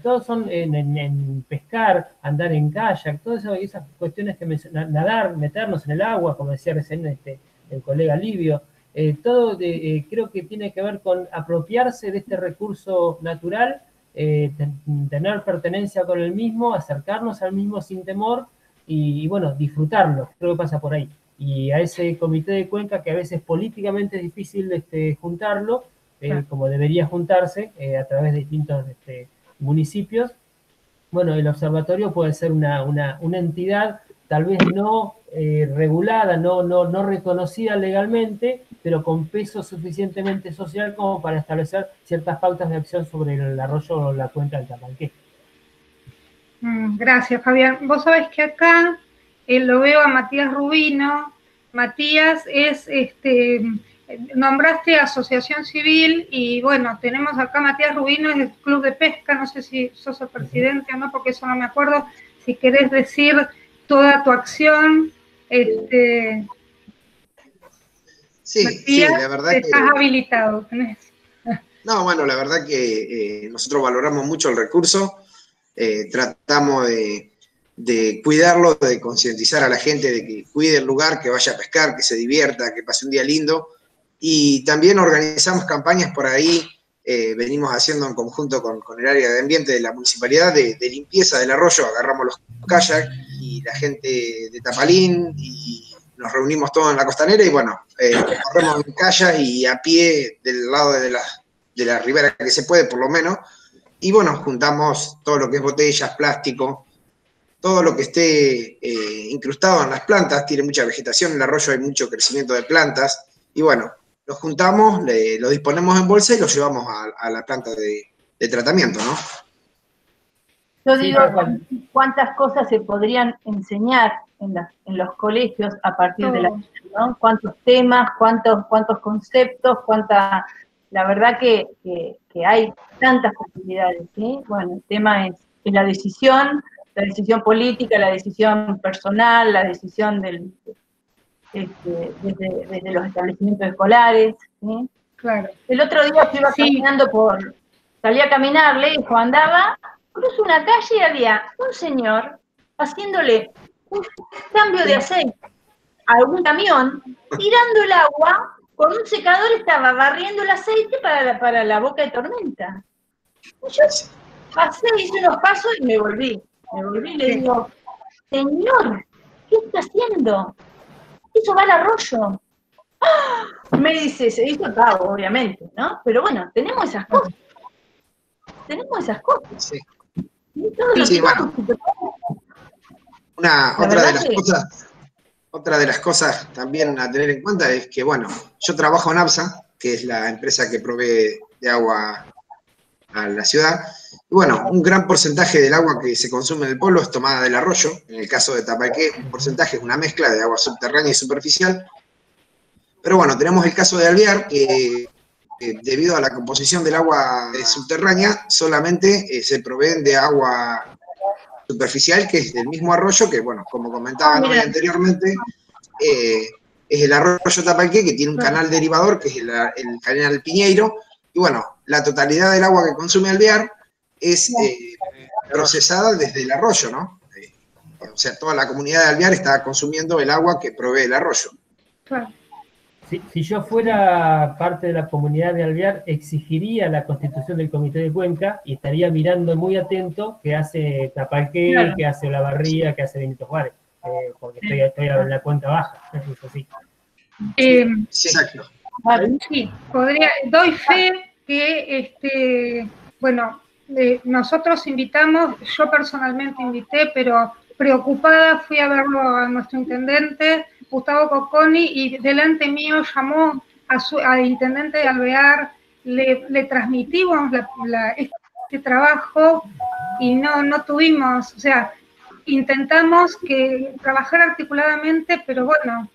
todos son en pescar, andar en kayak, todas esas cuestiones que nadar, meternos en el agua, como decía recién el colega Livio, todo creo que tiene que ver con apropiarse de este recurso natural, tener pertenencia con el mismo, acercarnos al mismo sin temor y bueno, disfrutarlo, creo que pasa por ahí. Y a ese comité de Cuenca, que a veces políticamente es difícil juntarlo, como debería juntarse a través de distintos municipios, bueno, el observatorio puede ser una entidad tal vez no regulada, no reconocida legalmente, pero con peso suficientemente social como para establecer ciertas pautas de acción sobre el arroyo o la cuenca del Tamalqué. Gracias, Fabián. Vos sabés que acá lo veo a Matías Rubino. Matías es, nombraste asociación civil y bueno, tenemos acá Matías Rubino, es el club de pesca, no sé si sos el presidente o no, porque eso no me acuerdo. Si querés decir toda tu acción, Sí, Matías, sí, la verdad estás habilitado, tenés. No, bueno, la verdad que nosotros valoramos mucho el recurso, tratamos de cuidarlo, de concientizar a la gente de que cuide el lugar, que vaya a pescar, que se divierta, que pase un día lindo. Y también organizamos campañas por ahí, venimos haciendo en conjunto con el área de ambiente de la municipalidad de limpieza del arroyo, agarramos los kayaks y la gente de Tapalín y nos reunimos todos en la costanera y bueno, corremos en kayak y a pie del lado de la ribera que se puede por lo menos, y bueno, juntamos todo lo que es botellas, plástico, todo lo que esté incrustado en las plantas, tiene mucha vegetación, en el arroyo hay mucho crecimiento de plantas, y bueno, lo juntamos, lo disponemos en bolsa y lo llevamos a la planta de tratamiento, ¿no? Yo digo, cuántas cosas se podrían enseñar en los colegios a partir de la, ¿no? Cuántos temas, cuántos conceptos, la verdad que hay tantas posibilidades, ¿sí? Bueno, el tema es la decisión política, la decisión personal, la decisión desde los establecimientos escolares, ¿sí? Claro. El otro día yo iba caminando salí a caminar, lejos, andaba, cruzo una calle y había un señor haciéndole un cambio de aceite a un camión, tirando el agua, con un secador estaba barriendo el aceite para la boca de tormenta. Y yo pasé, hice unos pasos y me volví y le digo, señor, ¿qué está haciendo? Eso va al arroyo. ¡Ah! Me dice, se hizo atado, obviamente, ¿no? Pero bueno, tenemos esas cosas. Sí. Sí, bueno. Otra de las cosas también a tener en cuenta es que, bueno, yo trabajo en APSA, que es la empresa que provee de agua a la ciudad. Y bueno, un gran porcentaje del agua que se consume en el pueblo es tomada del arroyo. En el caso de Tapalqué, un porcentaje es una mezcla de agua subterránea y superficial. Pero bueno, tenemos el caso de Alvear, que debido a la composición del agua subterránea, solamente se proveen de agua superficial, que es del mismo arroyo, que bueno, como comentaban hoy anteriormente, es el arroyo Tapalqué, que tiene un canal derivador, que es el canal Piñeiro, y bueno, la totalidad del agua que consume Alvear es procesada desde el arroyo, ¿no? O sea, toda la comunidad de Alvear está consumiendo el agua que provee el arroyo. Claro. Si yo fuera parte de la comunidad de Alvear, exigiría la constitución del Comité de Cuenca y estaría mirando muy atento qué hace Tapalqué, claro, qué hace Olavarría, qué hace Benito Juárez, porque estoy en la cuenta baja, eso sí. Sí, exacto. Sí, doy fe que, bueno, nosotros invitamos, yo personalmente invité, pero preocupada fui a verlo a nuestro intendente, Gustavo Cocconi, y delante mío llamó al intendente de Alvear, le transmitimos este trabajo y no tuvimos, o sea, intentamos trabajar articuladamente, pero bueno,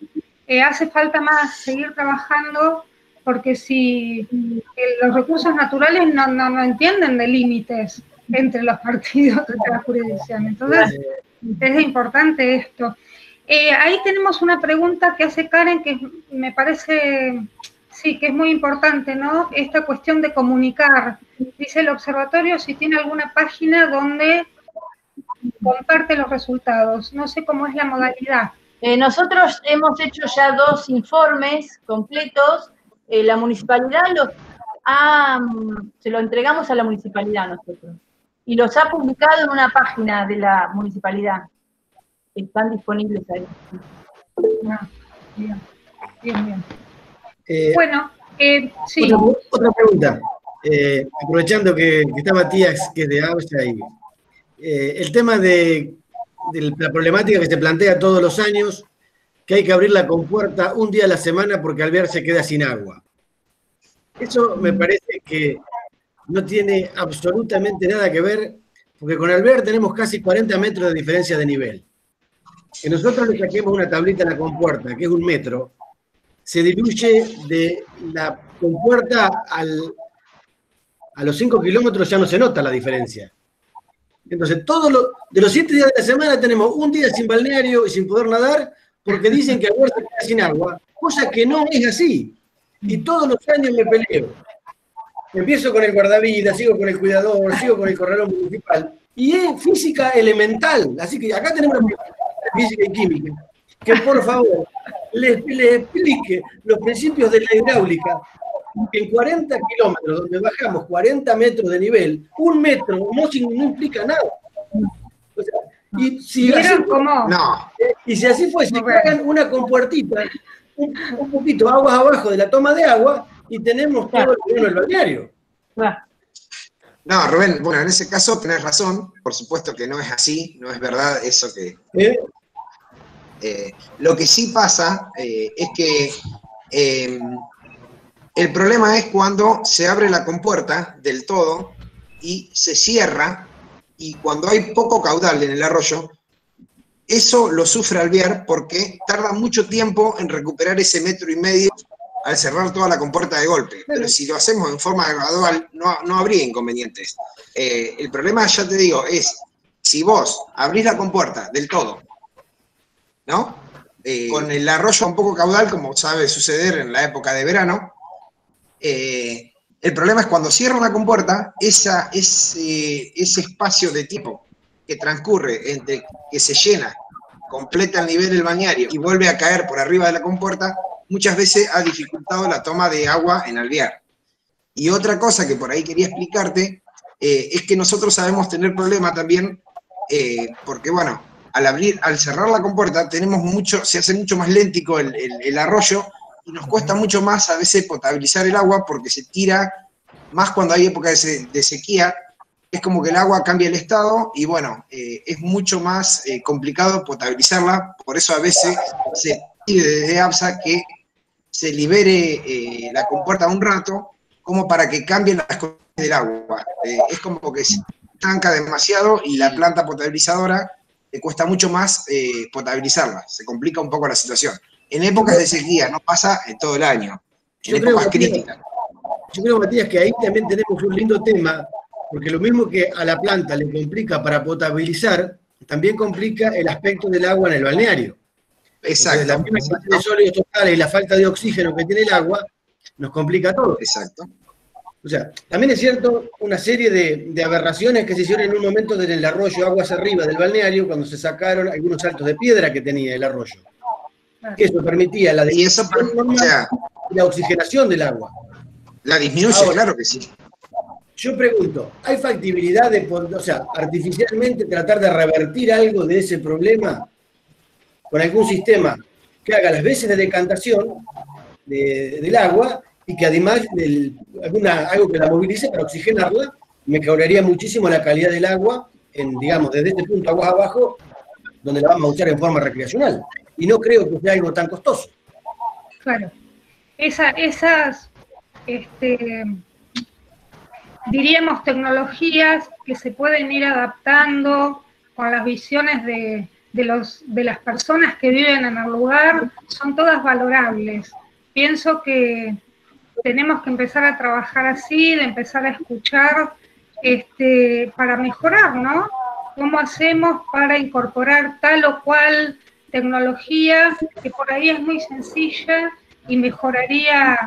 hace falta más seguir trabajando, porque si los recursos naturales no entienden de límites entre los partidos de la jurisdicción. Entonces, es importante esto. Ahí tenemos una pregunta que hace Karen, que me parece, sí, que es muy importante, ¿no? Esta cuestión de comunicar. Dice el observatorio si tiene alguna página donde comparte los resultados. No sé cómo es la modalidad. Nosotros hemos hecho ya 2 informes completos. La municipalidad se lo entregamos a la municipalidad nosotros. Y los ha publicado en una página de la municipalidad. Están disponibles ahí. Bien. Bueno, sí. Otra pregunta. Aprovechando que está Matías, que es de AUSA, y el tema de de la problemática que se plantea todos los años, que hay que abrir la compuerta un día a la semana porque Alvear se queda sin agua. Eso me parece que no tiene absolutamente nada que ver, porque con Alvear tenemos casi 40 metros de diferencia de nivel. Que nosotros le saquemos una tablita a la compuerta, que es 1 metro, se diluye de la compuerta a los 5 kilómetros, ya no se nota la diferencia. Entonces, de los 7 días de la semana tenemos un día sin balneario y sin poder nadar, porque dicen que Alvear se queda sin agua, cosa que no es así. Y todos los años me peleo. Empiezo con el guardavidas, sigo con el cuidador, sigo con el corralón municipal. Y es física elemental. Así que acá tenemos una física y química. Que por favor le explique los principios de la hidráulica. Que en 40 kilómetros, donde bajamos 40 metros de nivel, 1 metro no implica nada. O sea, y si así fuese, que hagan una compuertita, un poquito aguas abajo de la toma de agua, y tenemos todo el terreno del balneario. No, Rubén, bueno, en ese caso tenés razón, por supuesto que no es así, no es verdad eso que... lo que sí pasa es que el problema es cuando se abre la compuerta del todo y se cierra, y cuando hay poco caudal en el arroyo, eso lo sufre Alvear porque tarda mucho tiempo en recuperar ese 1,5 metros al cerrar toda la compuerta de golpe. Pero si lo hacemos en forma gradual, no habría inconvenientes. El problema, ya te digo, es si vos abrís la compuerta del todo, ¿no? Con el arroyo a un poco caudal, como sabe suceder en la época de verano, el problema es cuando cierran la compuerta, ese espacio de tiempo que transcurre entre que se llena, completa el nivel del bañario y vuelve a caer por arriba de la compuerta, muchas veces ha dificultado la toma de agua en Alvear. Y otra cosa que por ahí quería explicarte, es que nosotros sabemos tener problema también, porque bueno, al cerrar la compuerta se hace mucho más léntico el arroyo, y nos cuesta mucho más a veces potabilizar el agua porque se tira, más cuando hay época de sequía, es como que el agua cambia el estado y bueno, es mucho más complicado potabilizarla, por eso a veces se pide desde ABSA que se libere la compuerta un rato, como para que cambien las condiciones del agua. Es como que se estanca demasiado y la planta potabilizadora le cuesta mucho más potabilizarla, se complica un poco la situación. En épocas de sequía, no pasa en todo el año, en épocas críticas. Yo creo, Matías, que ahí también tenemos un lindo tema, porque lo mismo que a la planta le complica para potabilizar, también complica el aspecto del agua en el balneario. Exacto. Entonces, la misma cantidad de sólidos totales y la falta de oxígeno que tiene el agua nos complica todo. Exacto. O sea, también es cierto una serie de aberraciones que se hicieron en un momento en el arroyo aguas arriba del balneario, cuando se sacaron algunos saltos de piedra que tenía el arroyo. Eso permitía la la oxigenación del agua. La disminuye, ahora, claro que sí. Yo pregunto, ¿hay factibilidad de, artificialmente tratar de revertir algo de ese problema con algún sistema que haga las veces de decantación del agua y que además algo que la movilice para oxigenarla? Mejoraría muchísimo la calidad del agua, digamos, desde este punto aguas abajo, donde la vamos a usar en forma recreacional. Y no creo que sea algo tan costoso. Claro. Esas diríamos, tecnologías que se pueden ir adaptando con las visiones de las personas que viven en el lugar, son todas valorables. Pienso que tenemos que empezar a trabajar así, de empezar a escuchar para mejorar, ¿no? ¿Cómo hacemos para incorporar tal o cual tecnología que por ahí es muy sencilla y mejoraría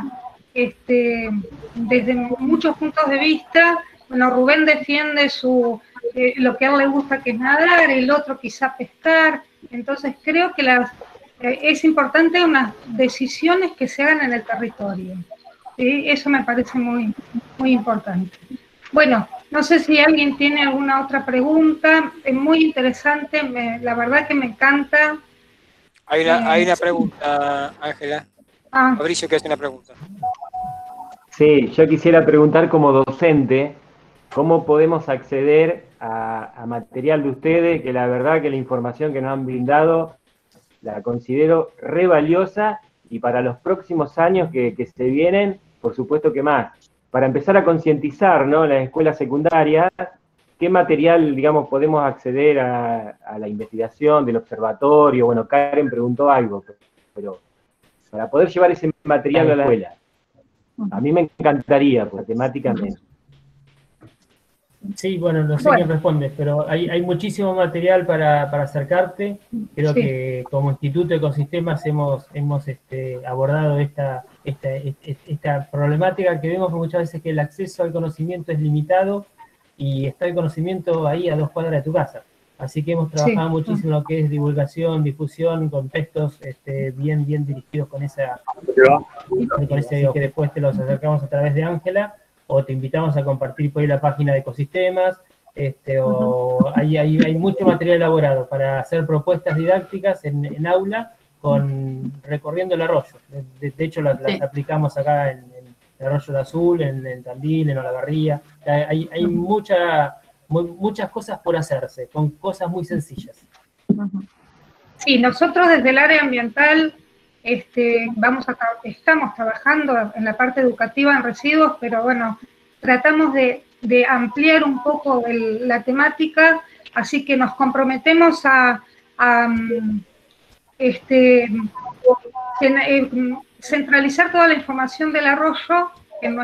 desde muchos puntos de vista? Bueno, Rubén defiende lo que a él le gusta, que es nadar, el otro quizá pescar. Entonces creo que es importante unas decisiones que se hagan en el territorio. ¿Sí? Eso me parece muy, muy importante. Bueno, no sé si alguien tiene alguna otra pregunta. Es muy interesante, la verdad que me encanta. Hay una pregunta, Ángela. Fabricio, que hace una pregunta. Sí, yo quisiera preguntar como docente, ¿cómo podemos acceder a material de ustedes, que la verdad que la información que nos han brindado la considero re valiosa, y para los próximos años que se vienen, por supuesto que más. Para empezar a concientizar, ¿no?, en las escuelas secundarias, qué material, digamos, podemos acceder a la investigación del observatorio. Bueno, Karen preguntó algo, pero para poder llevar ese material a la escuela, a mí me encantaría, por la temática menos. Sí, bueno, no sé quién responde, pero hay muchísimo material para acercarte. Creo que como Instituto de Ecosistemas hemos abordado esta problemática que vemos que muchas veces que el acceso al conocimiento es limitado y está el conocimiento ahí a 2 cuadras de tu casa. Así que hemos trabajado muchísimo lo que es divulgación, difusión, con textos bien dirigidos con ese que después te los acercamos a través de Ángela, o te invitamos a compartir por ahí la página de Ecosistemas, o hay mucho material elaborado para hacer propuestas didácticas en aula, recorriendo el arroyo. De hecho, las aplicamos acá en el Arroyo del Azul, en Tandil, en Olavarría. Hay muchas cosas por hacerse, con cosas muy sencillas. Sí, nosotros desde el área ambiental estamos trabajando en la parte educativa en residuos, pero bueno, tratamos de ampliar un poco la temática, así que nos comprometemos a centralizar toda la información del arroyo en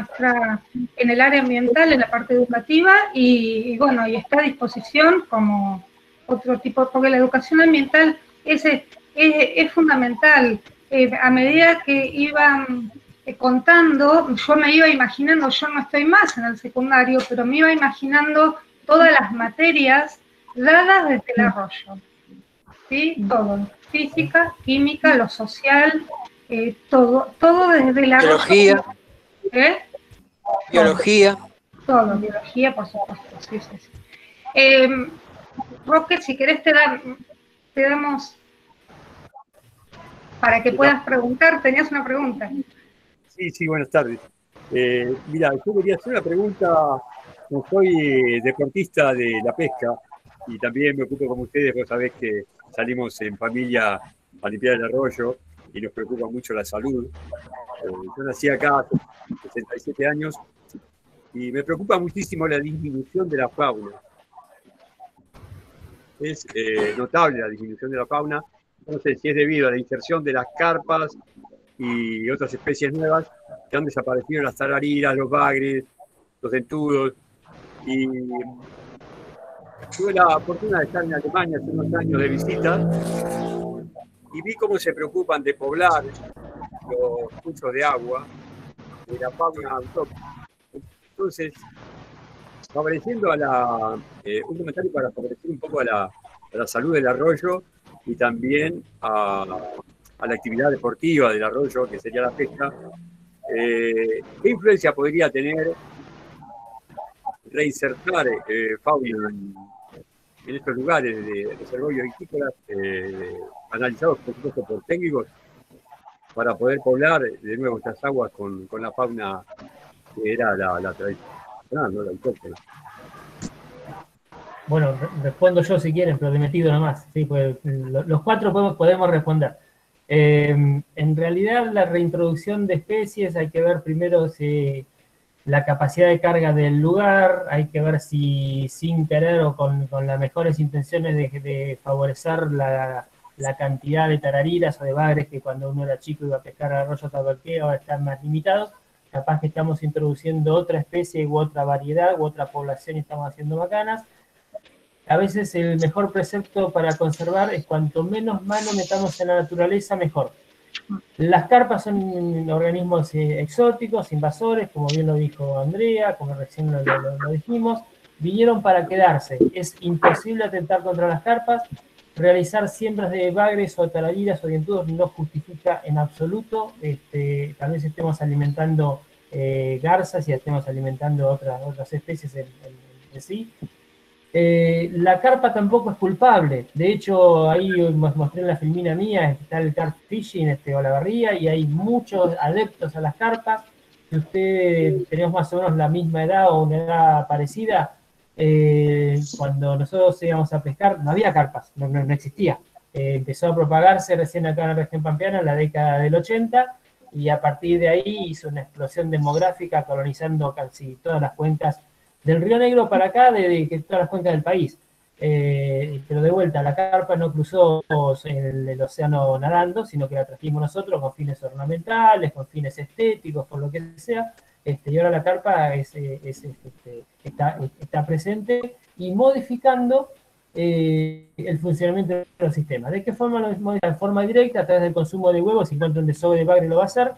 el área ambiental, en la parte educativa, y bueno, y está a disposición como otro tipo, porque la educación ambiental es fundamental. A medida que iban contando, yo me iba imaginando, yo no estoy más en el secundario, pero me iba imaginando todas las materias dadas desde el arroyo, ¿sí? Todo, física, química, lo social, todo desde el arroyo. Biología. Biología. Todo, biología, por supuesto, sí. Roque, si querés te damos para que puedas preguntar. Tenías una pregunta. Sí, buenas tardes. Mira, yo quería hacer una pregunta. Yo soy deportista de la pesca y también me ocupo como ustedes. Vos sabés que salimos en familia a limpiar el arroyo y nos preocupa mucho la salud. Yo nací acá hace 67 años y me preocupa muchísimo la disminución de la fauna. Es notable la disminución de la fauna. No sé si es debido a la inserción de las carpas y otras especies nuevas que han desaparecido, las tarariras, los bagres, los dentudos. Y tuve la fortuna de estar en Alemania hace unos años de visita y vi cómo se preocupan de poblar los cursos de agua de la fauna autóctona. Entonces, favoreciendo un comentario para favorecer un poco a la salud del arroyo y también a la actividad deportiva del arroyo, que sería la pesca. ¿Qué influencia podría tener reinsertar fauna en estos lugares de desarrollo vitícolas, analizados por supuesto por técnicos, para poder poblar de nuevo estas aguas con la fauna que era la tradicional, ¿no? La autóctona? Bueno, respondo yo si quieren, pero de metido nomás, ¿sí? Pues los 4 podemos responder. En realidad la reintroducción de especies hay que ver primero si la capacidad de carga del lugar, hay que ver si sin querer o con las mejores intenciones de favorecer la cantidad de tarariras o de bagres que cuando uno era chico iba a pescar al arroyo Tabarqué, ahora están más limitados. Capaz que estamos introduciendo otra especie u otra variedad u otra población y estamos haciendo bacanas. A veces el mejor precepto para conservar es cuanto menos mano metamos en la naturaleza, mejor. Las carpas son organismos exóticos, invasores, como bien lo dijo Andrea, como recién lo dijimos, vinieron para quedarse. Es imposible atentar contra las carpas. Realizar siembras de bagres o tarariras o dientudos no justifica en absoluto. Tal vez estemos alimentando garzas y estemos alimentando otras especies en sí. La carpa tampoco es culpable. De hecho, ahí mostré en la filmina mía, está el carp fishing, Olavarría, y hay muchos adeptos a las carpas. Si ustedes tenemos más o menos la misma edad o una edad parecida, cuando nosotros íbamos a pescar, no había carpas, no existía. Empezó a propagarse recién acá en la región pampeana en la década del 80, y a partir de ahí hizo una explosión demográfica colonizando casi todas las cuencas del Río Negro para acá, de todas las cuencas del país. Pero de vuelta, la carpa no cruzó el océano nadando, sino que la trajimos nosotros con fines ornamentales, con fines estéticos, por lo que sea, y ahora la carpa está presente y modificando el funcionamiento del sistema. ¿De qué forma lo modifica? De forma directa, a través del consumo de huevos. Si encuentra un desove de bagre lo va a hacer,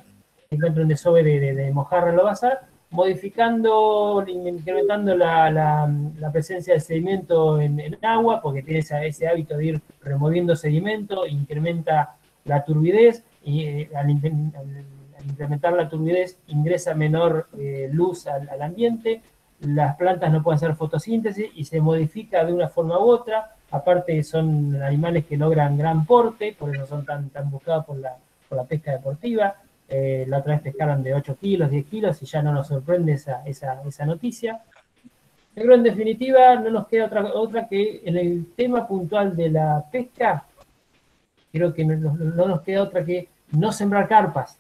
si encuentra un desove de mojarra lo va a hacer, modificando, incrementando la presencia de sedimento en agua, porque tiene ese hábito de ir removiendo sedimento, incrementa la turbidez, y al incrementar la turbidez ingresa menor luz al ambiente, las plantas no pueden hacer fotosíntesis y se modifica de una forma u otra. Aparte son animales que logran gran porte, por eso son tan buscados por la pesca deportiva. La otra vez pescaron de 8 kilos, 10 kilos, y ya no nos sorprende esa noticia. Pero en definitiva no nos queda otra que en el tema puntual de la pesca, creo que no nos queda otra que no sembrar carpas,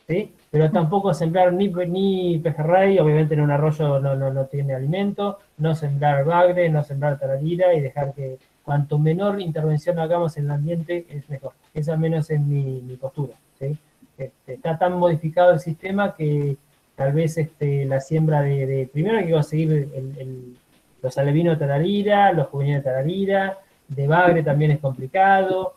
¿sí? Pero tampoco sembrar ni pejerrey, obviamente en un arroyo no tiene alimento, no sembrar bagre, no sembrar tararira, y dejar que cuanto menor intervención hagamos en el ambiente es mejor. Esa al menos es mi postura, ¿sí? Está tan modificado el sistema que tal vez la siembra primero hay que conseguir los alevinos de tararira, los juveniles de tararira, de bagre también es complicado.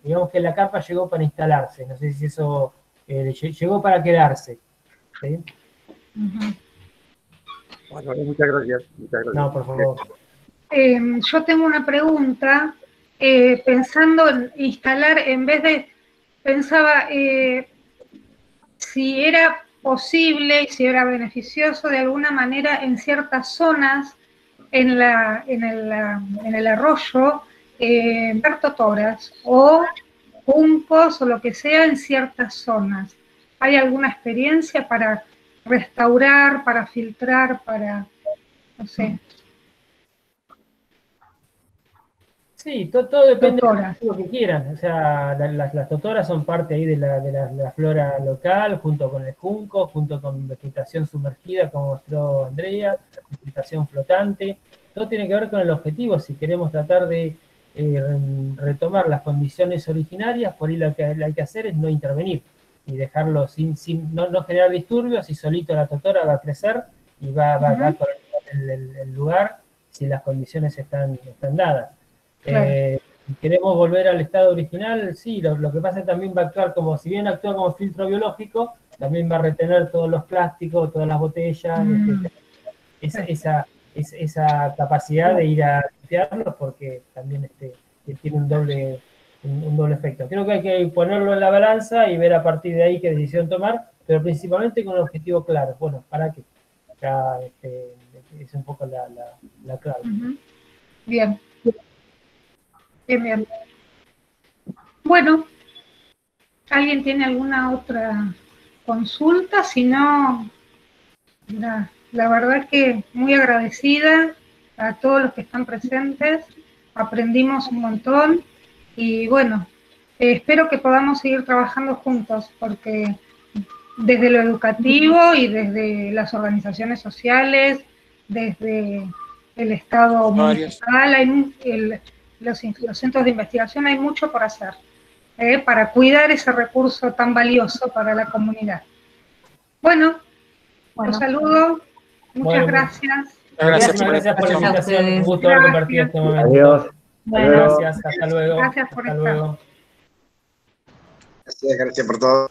Digamos que la carpa llegó para instalarse, no sé si eso llegó para quedarse, ¿sí? Bueno, muchas gracias. No, por favor. Yo tengo una pregunta, pensando en instalar, en vez de, pensaba si era posible y si era beneficioso de alguna manera en ciertas zonas en el arroyo, ver totoras o juncos o lo que sea en ciertas zonas. ¿Hay alguna experiencia para restaurar, para filtrar, para, no sé? Sí, todo depende Totoras. de lo que quieran. O sea, las totoras son parte ahí de la flora local, junto con el junco, junto con vegetación sumergida, como mostró Andrea, vegetación flotante. Todo tiene que ver con el objetivo. Si queremos tratar de retomar las condiciones originarias, por ahí lo que hay que hacer es no intervenir y dejarlo no generar disturbios, y solito la totora va a crecer y va a colonizar el lugar si las condiciones están dadas. Claro. ¿Queremos volver al estado original? Sí, lo que pasa es que también va a actuar como, si bien actúa como filtro biológico, también va a retener todos los plásticos, todas las botellas, esa capacidad de ir a limpiarlos, porque también tiene un doble efecto. Creo que hay que ponerlo en la balanza y ver a partir de ahí qué decisión tomar, pero principalmente con un objetivo claro. Bueno, ¿para qué? Ya, es un poco la clave. Bien. Bien. Bueno, ¿alguien tiene alguna otra consulta? Si no, la verdad es que muy agradecida a todos los que están presentes, aprendimos un montón y bueno, espero que podamos seguir trabajando juntos, porque desde lo educativo y desde las organizaciones sociales, desde el Estado municipal, los centros de investigación, hay mucho por hacer para cuidar ese recurso tan valioso para la comunidad. Bueno, los saludo, muchas gracias. Gracias por la invitación, un gusto haber compartido este momento. Adiós. Gracias, hasta luego. Gracias por estar. Gracias por todo.